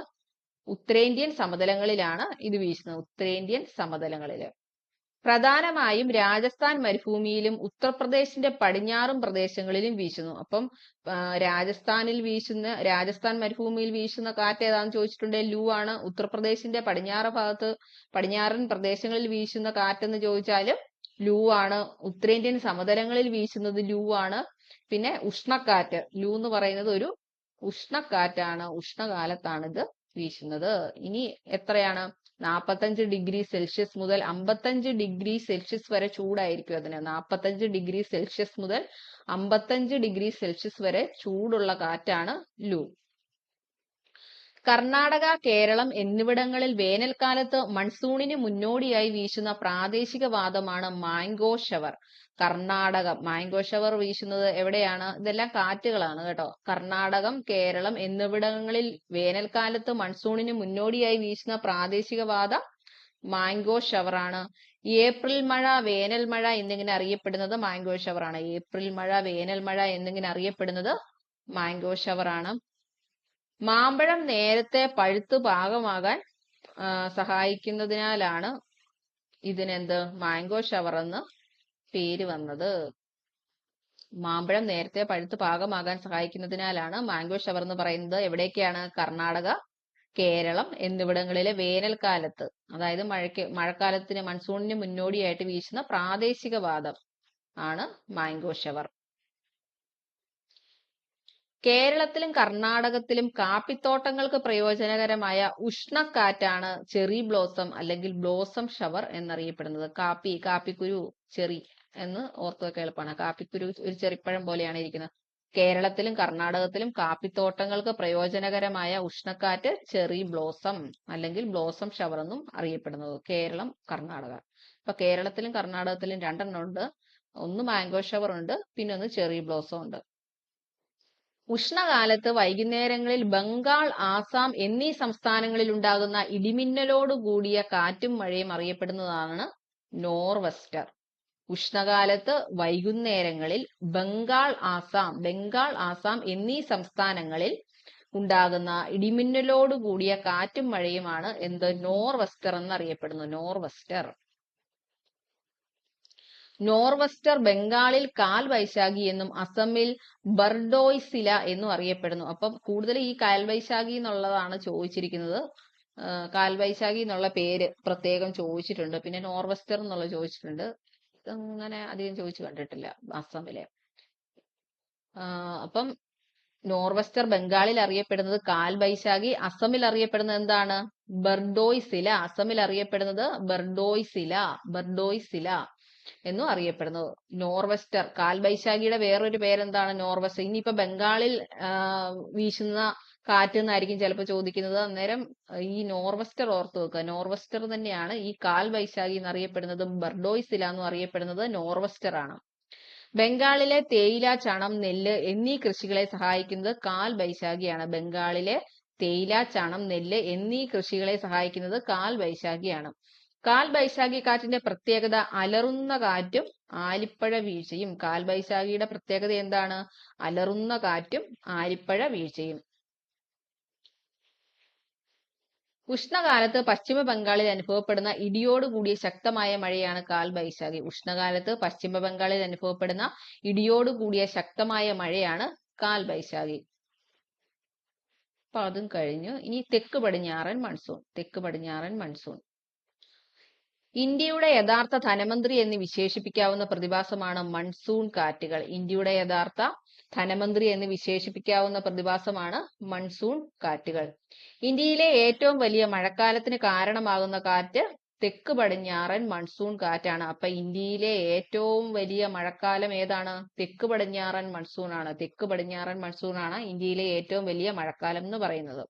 ഉത്തരേന്ത്യൻ സമതലങ്ങളിലാണ് ഇത് വീശുന്നത്. ഉത്തരേന്ത്യൻ സമതലങ്ങളിൽ പ്രധാനമായും രാജസ്ഥാൻ മരുഭൂമിയിലും ഉത്തർപ്രദേശിന്റെ പടിഞ്ഞാറും പ്രദേശങ്ങളിലും വീശുന്നു. അപ്പം രാജസ്ഥാൻ മരുഭൂമിയിൽ വീശുന്ന കാറ്റ് ഏതാണെന്ന് ചോദിച്ചിട്ടുണ്ടെങ്കിൽ ലൂ ആണ്. ഉത്തർപ്രദേശിന്റെ പടിഞ്ഞാറൻ പ്രദേശങ്ങളിൽ വീശുന്ന കാറ്റെന്ന് ചോദിച്ചാലും ലൂ ആണ്. ഉത്തരേന്ത്യൻ സമതലങ്ങളിൽ വീശുന്നത് ലൂ ആണ്. പിന്നെ ഉഷ്ണക്കാറ്റ്, ലൂ എന്ന് പറയുന്നത് ഒരു ഉഷ്ണക്കാറ്റാണ്. ഉഷ്ണകാലത്താണ് ഇത് വീശുന്നത്. ഇനി എത്രയാണ്? 45 ഡിഗ്രി സെൽഷ്യസ് മുതൽ 55 ഡിഗ്രി സെൽഷ്യസ് വരെ ചൂടായിരിക്കും അതിന്. 45 ഡിഗ്രി സെൽഷ്യസ് മുതൽ 55 ഡിഗ്രി സെൽഷ്യസ് വരെ ചൂടുള്ള കാറ്റാണ് ലൂ. കർണാടക, കേരളം എന്നിവിടങ്ങളിൽ വേനൽക്കാലത്ത് മൺസൂണിന് മുന്നോടിയായി വീശുന്ന പ്രാദേശിക വാദമാണ് മാംഗോ ഷവർ. കർണാടകം മാംഗോ ഷവർ വീശുന്നത് എവിടെയാണ്? ഇതെല്ലാം കാറ്റുകളാണ് കേട്ടോ. കർണാടകം, കേരളം എന്നിവിടങ്ങളിൽ വേനൽക്കാലത്ത് മൺസൂണിന് മുന്നോടിയായി വീശുന്ന പ്രാദേശിക വാദം മാംഗോ ഷവർ ആണ്. ഏപ്രിൽ മഴ, വേനൽ മഴ എന്നിങ്ങനെ അറിയപ്പെടുന്നത് മാംഗോ ഷവർ ആണ്. ഏപ്രിൽ മഴ, വേനൽ മഴ എന്നിങ്ങനെ അറിയപ്പെടുന്നത് മാംഗോ ഷവർ ആണ്. മാമ്പഴം നേരത്തെ പഴുത്ത് പാകമാകാൻ സഹായിക്കുന്നതിനാലാണ് ഇതിനെന്ത് മാംഗോ ഷവർ എന്ന് പേര് വന്നത്. മാമ്പഴം നേരത്തെ പഴുത്ത് പാകമാകാൻ സഹായിക്കുന്നതിനാലാണ് മാംഗോ ഷവർ എന്ന് പറയുന്നത്. എവിടേക്കാണ്? കർണാടക, കേരളം എന്നിവിടങ്ങളിലെ വേനൽക്കാലത്ത്, അതായത് മഴക്കാലത്തിന് മൺസൂണിന് മുന്നോടിയായിട്ട് വീശുന്ന പ്രാദേശിക വാദം ആണ് മാംഗോ ഷവർ. കേരളത്തിലും കർണാടകത്തിലും കാപ്പിത്തോട്ടങ്ങൾക്ക് പ്രയോജനകരമായ ഉഷ്ണക്കാറ്റാണ് ചെറി ബ്ലോസം അല്ലെങ്കിൽ ബ്ലോസം ഷവർ എന്നറിയപ്പെടുന്നത്. കാപ്പിക്കുരു, ചെറി എന്ന് ഓർത്തു വെക്കാൻ എളുപ്പമാണ്. കാപ്പിക്കുരു ഒരു ചെറിപ്പഴം പോലെയാണ് ഇരിക്കുന്നത്. കേരളത്തിലും കർണാടകത്തിലും കാപ്പിത്തോട്ടങ്ങൾക്ക് പ്രയോജനകരമായ ഉഷ്ണക്കാറ്റ് ചെറി ബ്ലോസം അല്ലെങ്കിൽ ബ്ലോസം ഷവർ എന്നും അറിയപ്പെടുന്നത്. കേരളം, കർണാടക. അപ്പൊ കേരളത്തിലും കർണാടകത്തിലും രണ്ടെണ്ണം ഉണ്ട്. ഒന്ന് മാംഗോ ഷവർ ഉണ്ട്, പിന്നെ ഒന്ന് ചെറി ബ്ലോസം ഉണ്ട്. ഉഷ്ണകാലത്ത് വൈകുന്നേരങ്ങളിൽ ബംഗാൾ, ആസാം എന്നീ സംസ്ഥാനങ്ങളിൽ ഉണ്ടാകുന്ന ഇടിമിന്നലോട് കൂടിയ കാറ്റും മഴയും അറിയപ്പെടുന്നതാണ് നോർവെസ്റ്റർ. ഉഷ്ണകാലത്ത് വൈകുന്നേരങ്ങളിൽ ബംഗാൾ, ആസാം എന്നീ സംസ്ഥാനങ്ങളിൽ ഉണ്ടാകുന്ന ഇടിമിന്നലോട് കൂടിയ കാറ്റും മഴയുമാണ് എന്ത്? നോർവെസ്റ്റർ എന്നറിയപ്പെടുന്നു. നോർവെസ്റ്റർ. നോർവെസ്റ്റർ ബംഗാളിൽ കാൽ വൈശാഖി എന്നും അസമിൽ ബർഡോയ്സില എന്നും അറിയപ്പെടുന്നു. അപ്പം കൂടുതൽ ഈ കാൽവൈശാഖി എന്നുള്ളതാണ് ചോദിച്ചിരിക്കുന്നത്. കാൽവൈശാഖി എന്നുള്ള പേര് പ്രത്യേകം ചോദിച്ചിട്ടുണ്ട്. പിന്നെ നോർവെസ്റ്റർ എന്നുള്ളത് ചോദിച്ചിട്ടുണ്ട്. അങ്ങനെ അധികം ചോദിച്ചു കണ്ടിട്ടില്ല അസമിലെ. അപ്പം നോർവെസ്റ്റർ ബംഗാളിൽ അറിയപ്പെടുന്നത് കാൽ വൈശാഖി, അസമിൽ അറിയപ്പെടുന്നത് എന്താണ്? ബർഡോയ്സില. അസമിൽ അറിയപ്പെടുന്നത് ബർഡോയ്സില എന്നും അറിയപ്പെടുന്നു. നോർവെസ്റ്റർ കാൽ വൈശാഖിയുടെ വേറൊരു പേരെന്താണ്? നോർവെസ്റ്റർ. ഇനിയിപ്പോ ബംഗാളിൽ വീശുന്ന കാറ്റ് എന്നായിരിക്കും ചിലപ്പോൾ ചോദിക്കുന്നത്. അന്നേരം ഈ നോർവെസ്റ്റർ ഓർത്ത് വെക്കുക. നോർവെസ്റ്റർ തന്നെയാണ് ഈ കാൽ വൈശാഖി എന്നറിയപ്പെടുന്നതും ബർഡോയ്സില എന്നും അറിയപ്പെടുന്നത് നോർവെസ്റ്റർ ആണ്. ബംഗാളിലെ തേയില, ചണം, നെല്ല് എന്നീ കൃഷികളെ സഹായിക്കുന്നത് കാൽ വൈശാഖിയാണ്. ബംഗാളിലെ തേയില, ചണം, നെല്ല് എന്നീ കൃഷികളെ സഹായിക്കുന്നത് കാൽ വൈശാഖിയാണ്. കാൽ വൈശാഖി കാറ്റിന്റെ പ്രത്യേകത അലറുന്ന കാറ്റും ആലിപ്പഴ വീഴ്ചയും. കാൽ വൈശാഖിയുടെ പ്രത്യേകത എന്താണ്? അലറുന്ന കാറ്റും ആലിപ്പഴ വീഴ്ചയും. ഉഷ്ണകാലത്ത് പശ്ചിമ ബംഗാളിൽ അനുഭവപ്പെടുന്ന ഇടിയോടുകൂടിയ ശക്തമായ മഴയാണ് കാൽ വൈശാഖി. ഉഷ്ണകാലത്ത് പശ്ചിമ ബംഗാളിൽ അനുഭവപ്പെടുന്ന ഇടിയോടുകൂടിയ ശക്തമായ മഴയാണ് കാൽ വൈശാഖി. അപ്പൊ അതും കഴിഞ്ഞു. ഇനി തെക്ക് പടിഞ്ഞാറൻ മൺസൂൺ. ഇന്ത്യയുടെ യഥാർത്ഥ ധനമന്ത്രി എന്ന് വിശേഷിപ്പിക്കാവുന്ന പ്രതിഭാസമാണ് മൺസൂൺ കാറ്റുകൾ. ഇന്ത്യയുടെ യഥാർത്ഥ ധനമന്ത്രി എന്ന് വിശേഷിപ്പിക്കാവുന്ന പ്രതിഭാസമാണ് മൺസൂൺ കാറ്റുകൾ. ഇന്ത്യയിലെ ഏറ്റവും വലിയ മഴക്കാലത്തിന് കാരണമാകുന്ന കാറ്റ് തെക്ക് പടിഞ്ഞാറൻ മൺസൂൺ കാറ്റാണ്. അപ്പൊ ഇന്ത്യയിലെ ഏറ്റവും വലിയ മഴക്കാലം ഏതാണ്? തെക്ക് പടിഞ്ഞാറൻ മൺസൂൺ ആണ് ഇന്ത്യയിലെ ഏറ്റവും വലിയ മഴക്കാലം എന്ന് പറയുന്നത്.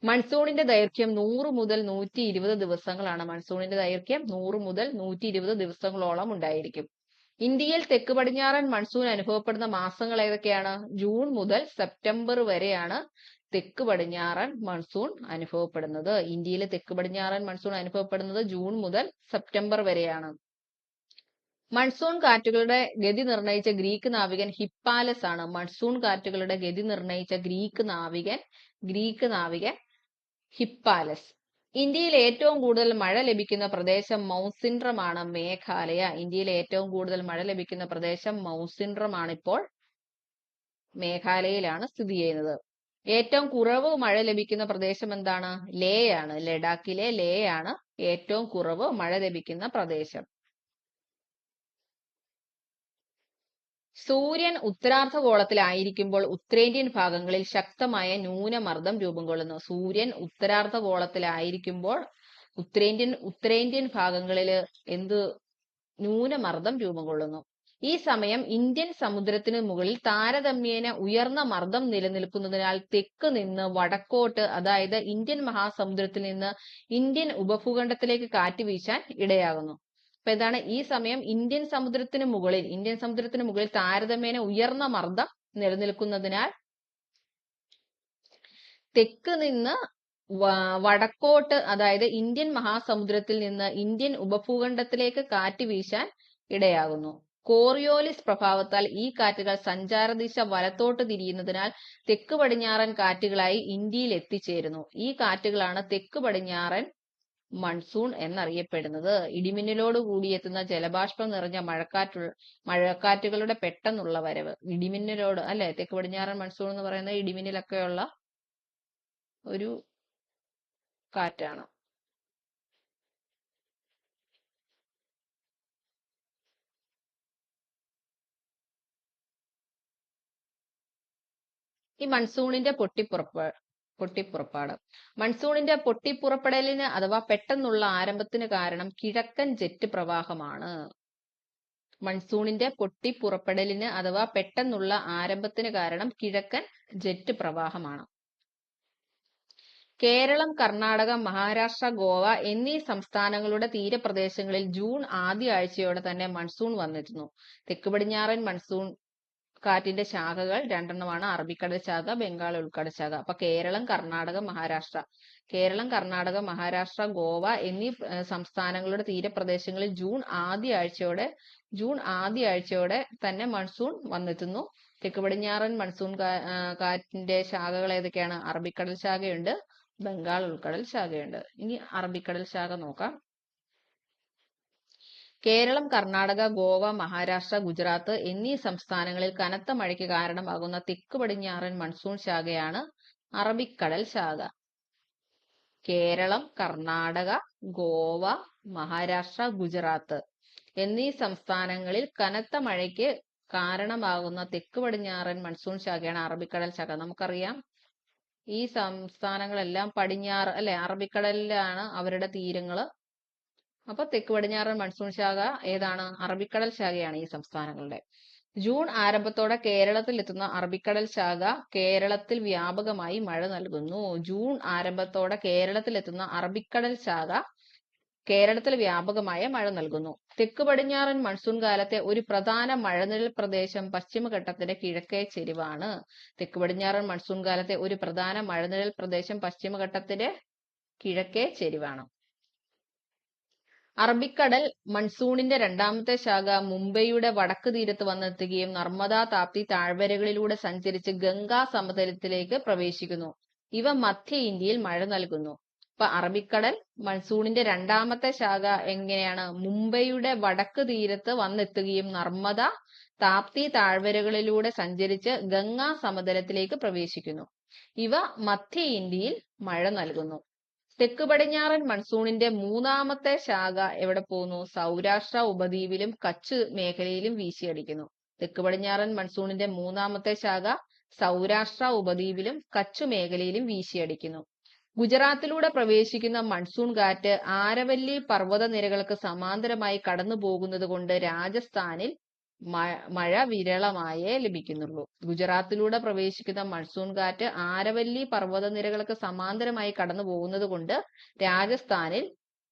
മൺസൂണിന്റെ ദൈർഘ്യം 100 മുതൽ 120 ദിവസങ്ങളാണ്. മൺസൂണിന്റെ ദൈർഘ്യം 100 മുതൽ 120 ദിവസങ്ങളോളം ഉണ്ടായിരിക്കും. ഇന്ത്യയിൽ തെക്ക് പടിഞ്ഞാറൻ മൺസൂൺ അനുഭവപ്പെടുന്ന മാസങ്ങൾ ഏതൊക്കെയാണ്? ജൂൺ മുതൽ സെപ്റ്റംബർ വരെയാണ് തെക്ക് പടിഞ്ഞാറൻ മൺസൂൺ അനുഭവപ്പെടുന്നത്. ഇന്ത്യയിലെ തെക്ക് പടിഞ്ഞാറൻ മൺസൂൺ അനുഭവപ്പെടുന്നത് ജൂൺ മുതൽ സെപ്റ്റംബർ വരെയാണ്. മൺസൂൺ കാറ്റുകളുടെ ഗതി നിർണയിച്ച ഗ്രീക്ക് നാവികൻ ഹിപ്പാലസ് ആണ്. മൺസൂൺ കാറ്റുകളുടെ ഗതി നിർണയിച്ച ഗ്രീക്ക് നാവികൻ ഹിപ്പാലസ്. ഇന്ത്യയിൽ ഏറ്റവും കൂടുതൽ മഴ ലഭിക്കുന്ന പ്രദേശം മൗസിൻഡ്രമാണ്, മേഘാലയ. ഇന്ത്യയിൽ ഏറ്റവും കൂടുതൽ മഴ ലഭിക്കുന്ന പ്രദേശം മൗസിൻഡ്രമാണ്, ഇപ്പോൾ മേഘാലയയിലാണ് സ്ഥിതി ചെയ്യുന്നത്. ഏറ്റവും കുറവ് മഴ ലഭിക്കുന്ന പ്രദേശം എന്താണ്? ലേ ആണ്. ലഡാക്കിലെ ലേ ആണ് ഏറ്റവും കുറവ് മഴ ലഭിക്കുന്ന പ്രദേശം. സൂര്യൻ ഉത്തരാർദ്ധഗോളത്തിലായിരിക്കുമ്പോൾ ഉത്തരേന്ത്യൻ ഭാഗങ്ങളിൽ ശക്തമായ ന്യൂനമർദ്ദം രൂപം കൊള്ളുന്നു. സൂര്യൻ ഉത്തരാർദ്ധഗോളത്തിലായിരിക്കുമ്പോൾ ഉത്തരേന്ത്യൻ ഭാഗങ്ങളിൽ ന്യൂനമർദ്ദം രൂപം കൊള്ളുന്നു. ഈ സമയം ഇന്ത്യൻ സമുദ്രത്തിന് മുകളിൽ താരതമ്യേന ഉയർന്ന മർദ്ദം നിലനിൽക്കുന്നതിനാൽ തെക്ക് നിന്ന് വടക്കോട്ട്, അതായത് ഇന്ത്യൻ മഹാസമുദ്രത്തിൽ നിന്ന് ഇന്ത്യൻ ഉപഭൂഖണ്ഡത്തിലേക്ക് കാറ്റ് വീശാൻ ഇടയാകുന്നു. അപ്പൊ ഇതാണ് ഈ സമയം ഇന്ത്യൻ സമുദ്രത്തിന് മുകളിൽ താരതമ്യേന ഉയർന്ന മർദ്ദം നിലനിൽക്കുന്നതിനാൽ തെക്ക് നിന്ന് വടക്കോട്ട്, അതായത് ഇന്ത്യൻ മഹാസമുദ്രത്തിൽ നിന്ന് ഇന്ത്യൻ ഉപഭൂഖണ്ഡത്തിലേക്ക് കാറ്റ് വീശാൻ ഇടയാകുന്നു. കോറിയോലിസ് പ്രഭാവത്താൽ ഈ കാറ്റുകൾ സഞ്ചാരദിശ വലത്തോട്ട് തിരിയുന്നതിനാൽ തെക്ക് പടിഞ്ഞാറൻ കാറ്റുകളായി ഇന്ത്യയിൽ എത്തിച്ചേരുന്നു. ഈ കാറ്റുകളാണ് തെക്ക് പടിഞ്ഞാറൻ മൺസൂൺ എന്നറിയപ്പെടുന്നത്. ഇടിമിന്നലോട് കൂടിയെത്തുന്ന ജലബാഷ്പം നിറഞ്ഞ മഴക്കാറ്റുകളുടെ പെട്ടെന്നുള്ള വരവ്. ഇടിമിന്നലോട് അല്ലെ, തെക്ക് പടിഞ്ഞാറൻ മൺസൂൺ എന്ന് പറയുന്നത് ഇടിമിന്നലൊക്കെയുള്ള ഒരു കാറ്റാണ്. ഈ മൺസൂണിന്റെ പൊട്ടിപ്പുറപ്പാട്. മൺസൂണിന്റെ പൊട്ടിപ്പുറപ്പെടലിന് അഥവാ പെട്ടെന്നുള്ള ആരംഭത്തിന് കാരണം കിഴക്കൻ ജെറ്റ് പ്രവാഹമാണ്. മൺസൂണിന്റെ പൊട്ടിപ്പുറപ്പെടലിന് അഥവാ പെട്ടെന്നുള്ള ആരംഭത്തിന് കാരണം കിഴക്കൻ ജെറ്റ് പ്രവാഹമാണ്. കേരളം, കർണാടക, മഹാരാഷ്ട്ര, ഗോവ എന്നീ സംസ്ഥാനങ്ങളുടെ തീരപ്രദേശങ്ങളിൽ ജൂൺ ആദ്യ ആഴ്ചയോടെ തന്നെ മൺസൂൺ വന്നെത്തുന്നു. തെക്ക് പടിഞ്ഞാറൻ മൺസൂൺ കാറ്റിന്റെ ശാഖകൾ രണ്ടെണ്ണമാണ്: അറബിക്കടൽ ശാഖ, ബംഗാൾ ഉൾക്കടൽ ശാഖ. അപ്പൊ കേരളം, കർണാടക, മഹാരാഷ്ട്ര, ഗോവ എന്നീ സംസ്ഥാനങ്ങളുടെ തീരപ്രദേശങ്ങളിൽ ജൂൺ ആദ്യ ആഴ്ചയോടെ തന്നെ മൺസൂൺ വന്നെത്തുന്നു. തെക്ക് പടിഞ്ഞാറൻ മൺസൂൺ കാറ്റിന്റെ ശാഖകൾ ഏതൊക്കെയാണ്? അറബിക്കടൽ ശാഖയുണ്ട്, ബംഗാൾ ഉൾക്കടൽ ശാഖയുണ്ട്. ഇനി അറബിക്കടൽ ശാഖ നോക്കാം. കേരളം, കർണാടക, ഗോവ, മഹാരാഷ്ട്ര, ഗുജറാത്ത് എന്നീ സംസ്ഥാനങ്ങളിൽ കനത്ത മഴയ്ക്ക് കാരണമാകുന്ന തെക്ക് പടിഞ്ഞാറൻ മൺസൂൺ ശാഖയാണ് അറബിക്കടൽ ശാഖ. കേരളം, കർണാടക, ഗോവ, മഹാരാഷ്ട്ര, ഗുജറാത്ത് എന്നീ സംസ്ഥാനങ്ങളിൽ കനത്ത മഴയ്ക്ക് കാരണമാകുന്ന തെക്ക് പടിഞ്ഞാറൻ മൺസൂൺ ശാഖയാണ് അറബിക്കടൽ ശാഖ. നമുക്കറിയാം ഈ സംസ്ഥാനങ്ങളെല്ലാം പടിഞ്ഞാറ് അല്ലെ അറബിക്കടലിലാണ് അവരുടെ തീരങ്ങള്. അപ്പൊ തെക്ക് പടിഞ്ഞാറൻ മൺസൂൺ ശാഖ ഏതാണ്? അറബിക്കടൽ ശാഖയാണ് ഈ സംസ്ഥാനങ്ങളുടെ. ജൂൺ ആരംഭത്തോടെ കേരളത്തിൽ എത്തുന്ന അറബിക്കടൽ ശാഖ കേരളത്തിൽ വ്യാപകമായി മഴ നൽകുന്നു. ജൂൺ ആരംഭത്തോടെ കേരളത്തിൽ എത്തുന്ന അറബിക്കടൽ ശാഖ കേരളത്തിൽ വ്യാപകമായ മഴ നൽകുന്നു. തെക്ക് പടിഞ്ഞാറൻ മൺസൂൺ കാലത്തെ ഒരു പ്രധാന മഴനിഴൽ പ്രദേശം പശ്ചിമഘട്ടത്തിന്റെ കിഴക്കേ ചെരിവാണ്. തെക്ക് പടിഞ്ഞാറൻ മൺസൂൺ കാലത്തെ ഒരു പ്രധാന മഴനിഴൽ പ്രദേശം പശ്ചിമഘട്ടത്തിന്റെ കിഴക്കേ ചെരിവാണ്. അറബിക്കടൽ മൺസൂണിന്റെ രണ്ടാമത്തെ ശാഖ മുംബൈയുടെ വടക്ക് തീരത്ത് വന്നെത്തുകയും നർമ്മദ, താപ്തി താഴ്വരകളിലൂടെ സഞ്ചരിച്ച് ഗംഗാ സമതലത്തിലേക്ക് പ്രവേശിക്കുന്നു. ഇവ മധ്യ ഇന്ത്യയിൽ മഴ നൽകുന്നു. അപ്പൊ അറബിക്കടൽ മൺസൂണിന്റെ രണ്ടാമത്തെ ശാഖ എങ്ങനെയാണ്? മുംബൈയുടെ വടക്ക് തീരത്ത് വന്നെത്തുകയും നർമ്മദ, താപ്തി താഴ്വരകളിലൂടെ സഞ്ചരിച്ച് ഗംഗാ സമതലത്തിലേക്ക് പ്രവേശിക്കുന്നു. ഇവ മധ്യ ഇന്ത്യയിൽ മഴ നൽകുന്നു. തെക്ക് പടിഞ്ഞാറൻ മൺസൂണിന്റെ മൂന്നാമത്തെ ശാഖ എവിടെ പോകുന്നു? സൗരാഷ്ട്ര ഉപദ്വീപിലും കച്ച് മേഖലയിലും വീശിയടിക്കുന്നു. തെക്ക് പടിഞ്ഞാറൻ മൺസൂണിന്റെ മൂന്നാമത്തെ ശാഖ സൗരാഷ്ട്ര ഉപദ്വീപിലും കച്ച് മേഖലയിലും വീശിയടിക്കുന്നു. ഗുജറാത്തിലൂടെ പ്രവേശിക്കുന്ന മൺസൂൺ കാറ്റ് ആരവല്ലി പർവ്വതനിരകൾക്ക് സമാന്തരമായി കടന്നു പോകുന്നത് കൊണ്ട് രാജസ്ഥാനിൽ മഴ വിരളമായേ ലഭിക്കുന്നുള്ളൂ. ഗുജറാത്തിലൂടെ പ്രവേശിക്കുന്ന മൺസൂൺ കാറ്റ് ആരവല്ലി പർവ്വതനിരകൾക്ക് സമാന്തരമായി കടന്നു പോകുന്നത് കൊണ്ട് രാജസ്ഥാനിൽ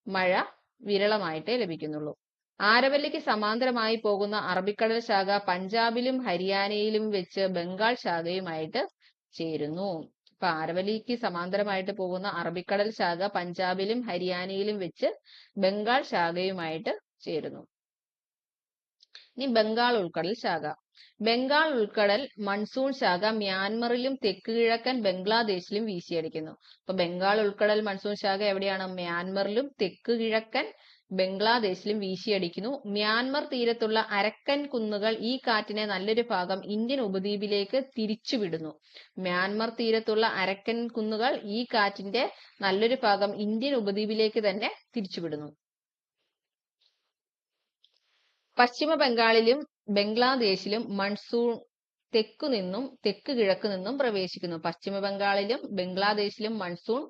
മഴ വിരളമായിട്ടേ ലഭിക്കുന്നുള്ളൂ. ആരവല്ലിക്ക് സമാന്തരമായി പോകുന്ന അറബിക്കടൽ ശാഖ പഞ്ചാബിലും ഹരിയാനയിലും വെച്ച് ബംഗാൾ ശാഖയുമായിട്ട് ചേരുന്നു. അപ്പൊ ആരവല്ലിക്ക് സമാന്തരമായിട്ട് പോകുന്ന അറബിക്കടൽ ശാഖ പഞ്ചാബിലും ഹരിയാനയിലും വെച്ച് ബംഗാൾ ശാഖയുമായിട്ട് ചേരുന്നു. ഇനി ബംഗാൾ ഉൾക്കടൽ ശാഖ. ബംഗാൾ ഉൾക്കടൽ മൺസൂൺ ശാഖ മ്യാൻമറിലും തെക്ക് കിഴക്കൻ ബംഗ്ലാദേശിലും വീശിയടിക്കുന്നു. അപ്പൊ ബംഗാൾ ഉൾക്കടൽ മൺസൂൺ ശാഖ എവിടെയാണ്? മ്യാൻമറിലും തെക്ക് കിഴക്കൻ ബംഗ്ലാദേശിലും വീശിയടിക്കുന്നു. മ്യാൻമർ തീരത്തുള്ള അരക്കൻ കുന്നുകൾ ഈ കാറ്റിനെ നല്ലൊരു ഭാഗം ഇന്ത്യൻ ഉപദ്വീപിലേക്ക് തിരിച്ചുവിടുന്നു. മ്യാൻമർ തീരത്തുള്ള അരക്കൻ കുന്നുകൾ ഈ കാറ്റിന്റെ നല്ലൊരു ഭാഗം ഇന്ത്യൻ ഉപദ്വീപിലേക്ക് തന്നെ തിരിച്ചുവിടുന്നു. പശ്ചിമ ബംഗാളിലും ബംഗ്ലാദേശിലും മൺസൂൺ തെക്കു നിന്നും തെക്ക് കിഴക്ക് നിന്നും പ്രവേശിക്കുന്നു. പശ്ചിമ ബംഗാളിലും ബംഗ്ലാദേശിലും മൺസൂൺ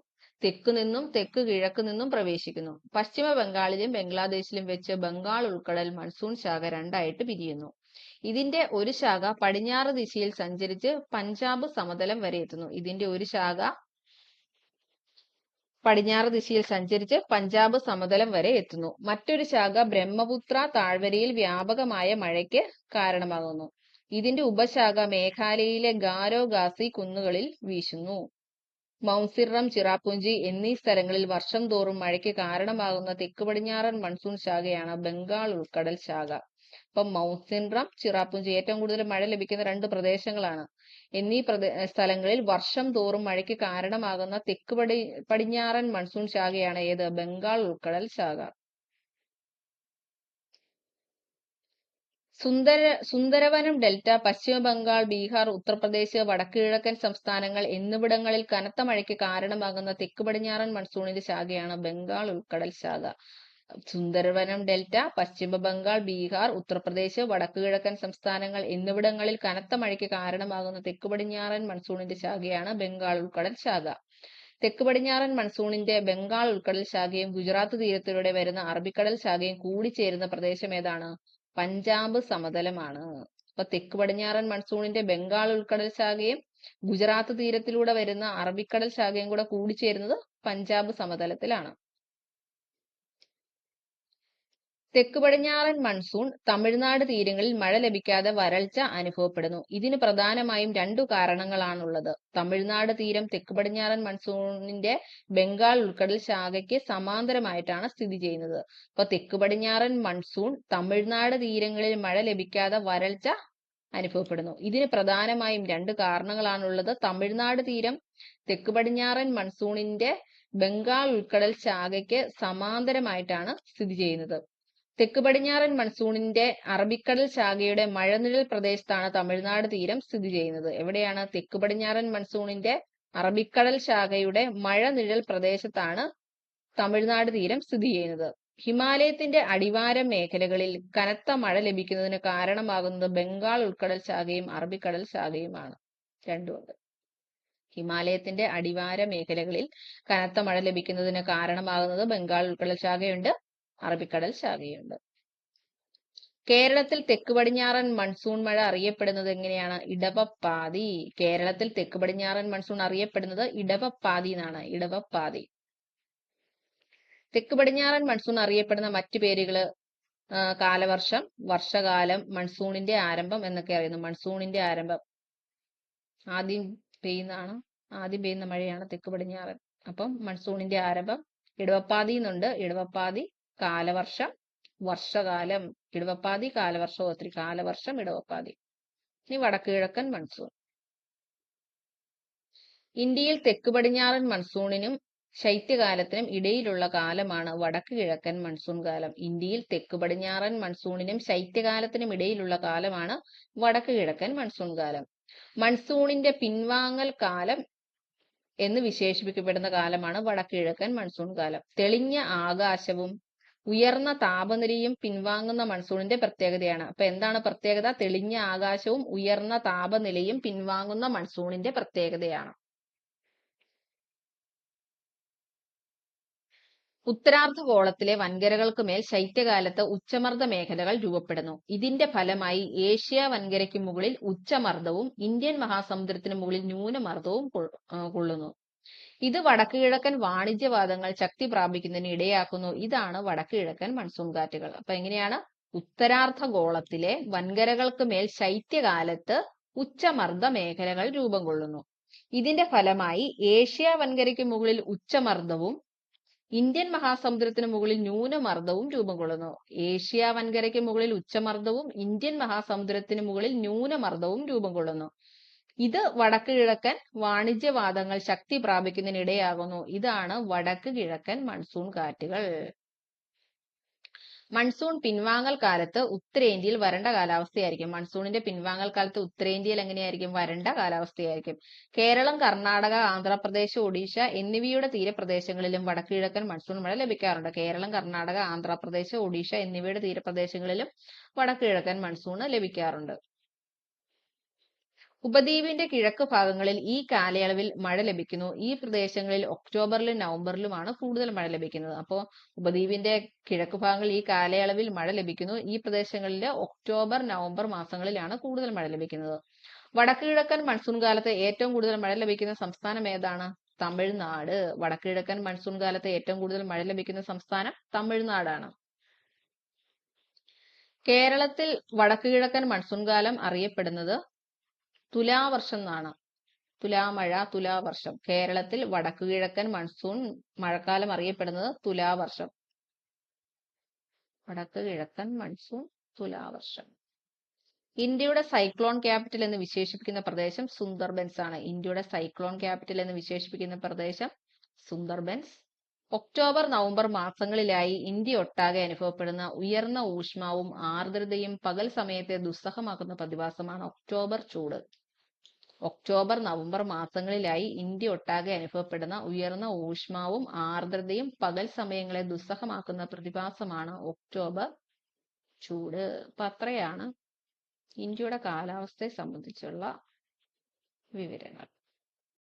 തെക്കു നിന്നും തെക്ക് കിഴക്ക് നിന്നും പ്രവേശിക്കുന്നു. പശ്ചിമ ബംഗാളിലും ബംഗ്ലാദേശിലും വെച്ച് ബംഗാൾ ഉൾക്കടൽ മൺസൂൺ ശാഖ രണ്ടായിട്ട് പിരിയുന്നു. ഇതിന്റെ ഒരു ശാഖ പടിഞ്ഞാറ് ദിശയിൽ സഞ്ചരിച്ച് പഞ്ചാബ് സമതലം വരെ എത്തുന്നു. ഇതിന്റെ ഒരു ശാഖ പടിഞ്ഞാറ് ദിശയിൽ സഞ്ചരിച്ച് പഞ്ചാബ് സമതലം വരെ എത്തുന്നു. മറ്റൊരു ശാഖ ബ്രഹ്മപുത്ര താഴ്വരയിൽ വ്യാപകമായ മഴയ്ക്ക് കാരണമാകുന്നു. ഇതിന്റെ ഉപശാഖ മേഘാലയയിലെ ഗാരോ ഖാസി കുന്നുകളിൽ വീശുന്നു. മൗസിൻറാം, ചിറാപുഞ്ചി എന്നീ സ്ഥലങ്ങളിൽ വർഷം തോറും മഴയ്ക്ക് കാരണമാകുന്ന തെക്ക് പടിഞ്ഞാറൻ മൺസൂൺ ശാഖയാണ് ബംഗാൾ ഉൾക്കടൽ ശാഖ. അപ്പം മൗസിൻറാം, ചിറാപുഞ്ചി ഏറ്റവും കൂടുതൽ മഴ ലഭിക്കുന്ന രണ്ട് പ്രദേശങ്ങളാണ്. എന്നീ സ്ഥലങ്ങളിൽ വർഷം തോറും മഴയ്ക്ക് കാരണമാകുന്ന തെക്ക് പടിഞ്ഞാറൻ മൺസൂൺ ശാഖയാണ് ഏത്? ബംഗാൾ ഉൾക്കടൽ ശാഖ. സുന്ദരവനം ഡെൽറ്റ, പശ്ചിമ ബംഗാൾ, ബീഹാർ, ഉത്തർപ്രദേശ്, വടക്ക് കിഴക്കൻ സംസ്ഥാനങ്ങൾ എന്നിവിടങ്ങളിൽ കനത്ത മഴയ്ക്ക് കാരണമാകുന്ന തെക്ക് പടിഞ്ഞാറൻ മൺസൂണിന്റെ ശാഖയാണ് ബംഗാൾ ഉൾക്കടൽ ശാഖ. സുന്ദരവനം ഡെൽറ്റ, പശ്ചിമ ബംഗാൾ, ബീഹാർ, ഉത്തർപ്രദേശ്, വടക്ക് കിഴക്കൻ സംസ്ഥാനങ്ങൾ എന്നിവിടങ്ങളിൽ കനത്ത മഴയ്ക്ക് കാരണമാകുന്ന തെക്ക് പടിഞ്ഞാറൻ മൺസൂണിന്റെ ശാഖയാണ് ബംഗാൾ ഉൾക്കടൽ ശാഖ. തെക്ക് പടിഞ്ഞാറൻ മൺസൂണിന്റെ ബംഗാൾ ഉൾക്കടൽ ശാഖയും ഗുജറാത്ത് തീരത്തിലൂടെ വരുന്ന അറബിക്കടൽ ശാഖയും കൂടിച്ചേരുന്ന പ്രദേശം ഏതാണ്? പഞ്ചാബ് സമതലമാണ്. അപ്പൊ തെക്ക് പടിഞ്ഞാറൻ മൺസൂണിന്റെ ബംഗാൾ ഉൾക്കടൽ ശാഖയും ഗുജറാത്ത് തീരത്തിലൂടെ വരുന്ന അറബിക്കടൽ ശാഖയും കൂടെ കൂടിച്ചേരുന്നത് പഞ്ചാബ് സമതലത്തിലാണ്. തെക്ക് പടിഞ്ഞാറൻ മൺസൂൺ തമിഴ്നാട് തീരങ്ങളിൽ മഴ ലഭിക്കാതെ വരൾച്ച അനുഭവപ്പെടുന്നു. ഇതിന് പ്രധാനമായും രണ്ടു കാരണങ്ങളാണുള്ളത്. തമിഴ്നാട് തീരം തെക്ക് പടിഞ്ഞാറൻ മൺസൂണിന്റെ ബംഗാൾ ഉൾക്കടൽ ശാഖയ്ക്ക് സമാന്തരമായിട്ടാണ് സ്ഥിതി ചെയ്യുന്നത്. അപ്പൊ തെക്ക് പടിഞ്ഞാറൻ മൺസൂൺ തമിഴ്നാട് തീരങ്ങളിൽ മഴ ലഭിക്കാതെ വരൾച്ച അനുഭവപ്പെടുന്നു. ഇതിന് പ്രധാനമായും രണ്ട് കാരണങ്ങളാണുള്ളത്. തമിഴ്നാട് തീരം തെക്ക് പടിഞ്ഞാറൻ മൺസൂണിന്റെ ബംഗാൾ ഉൾക്കടൽ ശാഖയ്ക്ക് സമാന്തരമായിട്ടാണ് സ്ഥിതി ചെയ്യുന്നത്. തെക്ക് പടിഞ്ഞാറൻ മൺസൂണിന്റെ അറബിക്കടൽ ശാഖയുടെ മഴനിഴൽ പ്രദേശത്താണ് തമിഴ്നാട് തീരം സ്ഥിതി ചെയ്യുന്നത്. എവിടെയാണ്? തെക്ക് പടിഞ്ഞാറൻ മൺസൂണിന്റെ അറബിക്കടൽ ശാഖയുടെ മഴനിഴൽ പ്രദേശത്താണ് തമിഴ്നാട് തീരം സ്ഥിതി ചെയ്യുന്നത്. ഹിമാലയത്തിന്റെ അടിവാര മേഖലകളിൽ കനത്ത മഴ ലഭിക്കുന്നതിന് കാരണമാകുന്നത് ബംഗാൾ ഉൾക്കടൽ ശാഖയും അറബിക്കടൽ ശാഖയുമാണ്. രണ്ടുമുണ്ട്. ഹിമാലയത്തിന്റെ അടിവാര മേഖലകളിൽ കനത്ത മഴ ലഭിക്കുന്നതിന് കാരണമാകുന്നത് ബംഗാൾ ഉൾക്കടൽ ശാഖയുണ്ട്, അറബിക്കടൽ ശാഖയുണ്ട്. കേരളത്തിൽ തെക്ക് പടിഞ്ഞാറൻ മൺസൂൺ മഴ അറിയപ്പെടുന്നത് എങ്ങനെയാണ്? ഇടവപ്പാതി. കേരളത്തിൽ തെക്ക് പടിഞ്ഞാറൻ മൺസൂൺ അറിയപ്പെടുന്നത് ഇടവപ്പാതി എന്നാണ്. ഇടവപ്പാതി. തെക്ക് പടിഞ്ഞാറൻ മൺസൂൺ അറിയപ്പെടുന്ന മറ്റു പേരുകള് കാലവർഷം, വർഷകാലം, മൺസൂണിന്റെ ആരംഭം എന്നൊക്കെ അറിയുന്നു. മൺസൂണിന്റെ ആരംഭം ആദ്യം പെയ്യുന്ന മഴയാണ് തെക്ക് പടിഞ്ഞാറൻ. അപ്പം മൺസൂണിന്റെ ആരംഭം ഇടവപ്പാതി എന്നുണ്ട്. ഇടവപ്പാതി, കാലവർഷം, വർഷകാലം. ഇടവപ്പാതി, കാലവർഷം, ഒത്തിരി കാലവർഷം, ഇടവപ്പാതി. ഇനി വടക്ക് കിഴക്കൻ മൺസൂൺ. ഇന്ത്യയിൽ തെക്ക് പടിഞ്ഞാറൻ മൺസൂണിനും ശൈത്യകാലത്തിനും ഇടയിലുള്ള കാലമാണ് വടക്ക് കിഴക്കൻ മൺസൂൺ കാലം. ഇന്ത്യയിൽ തെക്ക് പടിഞ്ഞാറൻ മൺസൂണിനും ശൈത്യകാലത്തിനും ഇടയിലുള്ള കാലമാണ് വടക്ക് കിഴക്കൻ മൺസൂൺ കാലം. മൺസൂണിന്റെ പിൻവാങ്ങൽ കാലം എന്ന് വിശേഷിപ്പിക്കപ്പെടുന്ന കാലമാണ് വടക്ക് കിഴക്കൻ മൺസൂൺ കാലം. തെളിഞ്ഞ ആകാശവും ഉയർന്ന താപനിലയും പിൻവാങ്ങുന്ന മൺസൂണിന്റെ പ്രത്യേകതയാണ്. അപ്പൊ എന്താണ് പ്രത്യേകത? തെളിഞ്ഞ ആകാശവും ഉയർന്ന താപനിലയും പിൻവാങ്ങുന്ന മൺസൂണിന്റെ പ്രത്യേകതയാണ്. ഉത്തരാർദ്ധഗോളത്തിലെ വൻകരകൾക്ക് മേൽ ശൈത്യകാലത്ത് ഉച്ചമർദ്ദ മേഖലകൾ രൂപപ്പെടുന്നു. ഇതിന്റെ ഫലമായി ഏഷ്യ വൻകരയ്ക്ക് മുകളിൽ ഉച്ചമർദ്ദവും ഇന്ത്യൻ മഹാസമുദ്രത്തിന് മുകളിൽ ന്യൂനമർദ്ദവും കൊള്ളുന്നു. ഇത് വടക്ക് കിഴക്കൻ വാണിജ്യവാദങ്ങൾ ശക്തി പ്രാപിക്കുന്നതിന് ഇടയാക്കുന്നു. ഇതാണ് വടക്ക് കിഴക്കൻ മൺസൂൺ കാറ്റുകൾ. അപ്പൊ എങ്ങനെയാണ്? ഉത്തരാർദ്ധഗോളത്തിലെ വൻകരകൾക്ക് മേൽ ശൈത്യകാലത്ത് ഉച്ചമർദ്ദ മേഖലകൾ രൂപം കൊള്ളുന്നു. ഇതിന്റെ ഫലമായി ഏഷ്യ വൻകരയ്ക്ക് മുകളിൽ ഉച്ചമർദ്ദവും ഇന്ത്യൻ മഹാസമുദ്രത്തിന് മുകളിൽ ന്യൂനമർദ്ദവും രൂപം കൊള്ളുന്നു. ഏഷ്യ വൻകരയ്ക്ക് മുകളിൽ ഉച്ചമർദ്ദവും ഇന്ത്യൻ മഹാസമുദ്രത്തിന് മുകളിൽ ന്യൂനമർദ്ദവും രൂപം കൊള്ളുന്നു. ഇത് വടക്ക് കിഴക്കൻ വാണിജ്യവാദങ്ങൾ ശക്തി പ്രാപിക്കുന്നതിനിടയാകുന്നു. ഇതാണ് വടക്ക് കിഴക്കൻ മൺസൂൺ കാറ്റുകൾ. മൺസൂൺ പിൻവാങ്ങൽ കാലത്ത് ഉത്തരേന്ത്യയിൽ വരണ്ട കാലാവസ്ഥയായിരിക്കും. മൺസൂണിന്റെ പിൻവാങ്ങൽ കാലത്ത് ഉത്തരേന്ത്യയിൽ എങ്ങനെയായിരിക്കും? വരണ്ട കാലാവസ്ഥയായിരിക്കും. കേരളം, കർണാടക, ആന്ധ്രാപ്രദേശ്, ഒഡീഷ എന്നിവയുടെ തീരപ്രദേശങ്ങളിലും വടക്ക് കിഴക്കൻ മൺസൂൺ മഴ ലഭിക്കാറുണ്ട്. കേരളം, കർണാടക, ആന്ധ്രാപ്രദേശ്, ഒഡീഷ എന്നിവയുടെ തീരപ്രദേശങ്ങളിലും വടക്ക് കിഴക്കൻ മൺസൂൺ ലഭിക്കാറുണ്ട്. ഉപദ്വീപിന്റെ കിഴക്ക് ഭാഗങ്ങളിൽ ഈ കാലയളവിൽ മഴ ലഭിക്കുന്നു. ഈ പ്രദേശങ്ങളിൽ ഒക്ടോബറിലും നവംബറിലുമാണ് കൂടുതൽ മഴ ലഭിക്കുന്നത്. അപ്പോൾ ഉപദ്വീപിന്റെ കിഴക്ക് ഭാഗങ്ങളിൽ ഈ കാലയളവിൽ മഴ ലഭിക്കുന്നു. ഈ പ്രദേശങ്ങളിൽ ഒക്ടോബർ, നവംബർ മാസങ്ങളിലാണ് കൂടുതൽ മഴ ലഭിക്കുന്നത്. വടക്ക് കിഴക്കൻ മൺസൂൺ കാലത്ത് ഏറ്റവും കൂടുതൽ മഴ ലഭിക്കുന്ന സംസ്ഥാനം ഏതാണ്? തമിഴ്നാട്. വടക്ക് കിഴക്കൻ മൺസൂൺ കാലത്ത് ഏറ്റവും കൂടുതൽ മഴ ലഭിക്കുന്ന സംസ്ഥാനം തമിഴ്നാടാണ്. കേരളത്തിൽ വടക്ക് കിഴക്കൻ മൺസൂൺ കാലം അറിയപ്പെടുന്നത് തുലാവർഷം എന്നാണ്. തുലാമഴ, തുലാവർഷം. കേരളത്തിൽ വടക്കു കിഴക്കൻ മൺസൂൺ മഴക്കാലം അറിയപ്പെടുന്നത് തുലാവർഷം. വടക്ക് കിഴക്കൻ മൺസൂൺ തുലാവർഷം. ഇന്ത്യയുടെ സൈക്ലോൺ ക്യാപിറ്റൽ എന്ന് വിശേഷിപ്പിക്കുന്ന പ്രദേശം സുന്ദർബൻസ് ആണ്. ഇന്ത്യയുടെ സൈക്ലോൺ ക്യാപിറ്റൽ എന്ന് വിശേഷിപ്പിക്കുന്ന പ്രദേശം സുന്ദർബൻസ്. ഒക്ടോബർ, നവംബർ മാസങ്ങളിലായി ഇന്ത്യ ഒട്ടാകെ അനുഭവപ്പെടുന്ന ഉയർന്ന ഊഷ്മാവും ആർദ്രതയും പകൽ സമയത്തെ ദുസ്സഹമാക്കുന്ന പ്രതിഭാസമാണ് ഒക്ടോബർ ചൂട്. ഒക്ടോബർ, നവംബർ മാസങ്ങളിലായി ഇന്ത്യ ഒട്ടാകെ അനുഭവപ്പെടുന്ന ഉയർന്ന ഊഷ്മാവും ആർദ്രതയും പകൽ സമയങ്ങളെ ദുസ്സഹമാക്കുന്ന പ്രതിഭാസമാണ് ഒക്ടോബർ ചൂട്. അപ്പൊ അത്രയാണ് ഇന്ത്യയുടെ കാലാവസ്ഥയെ സംബന്ധിച്ചുള്ള വിവരങ്ങൾ.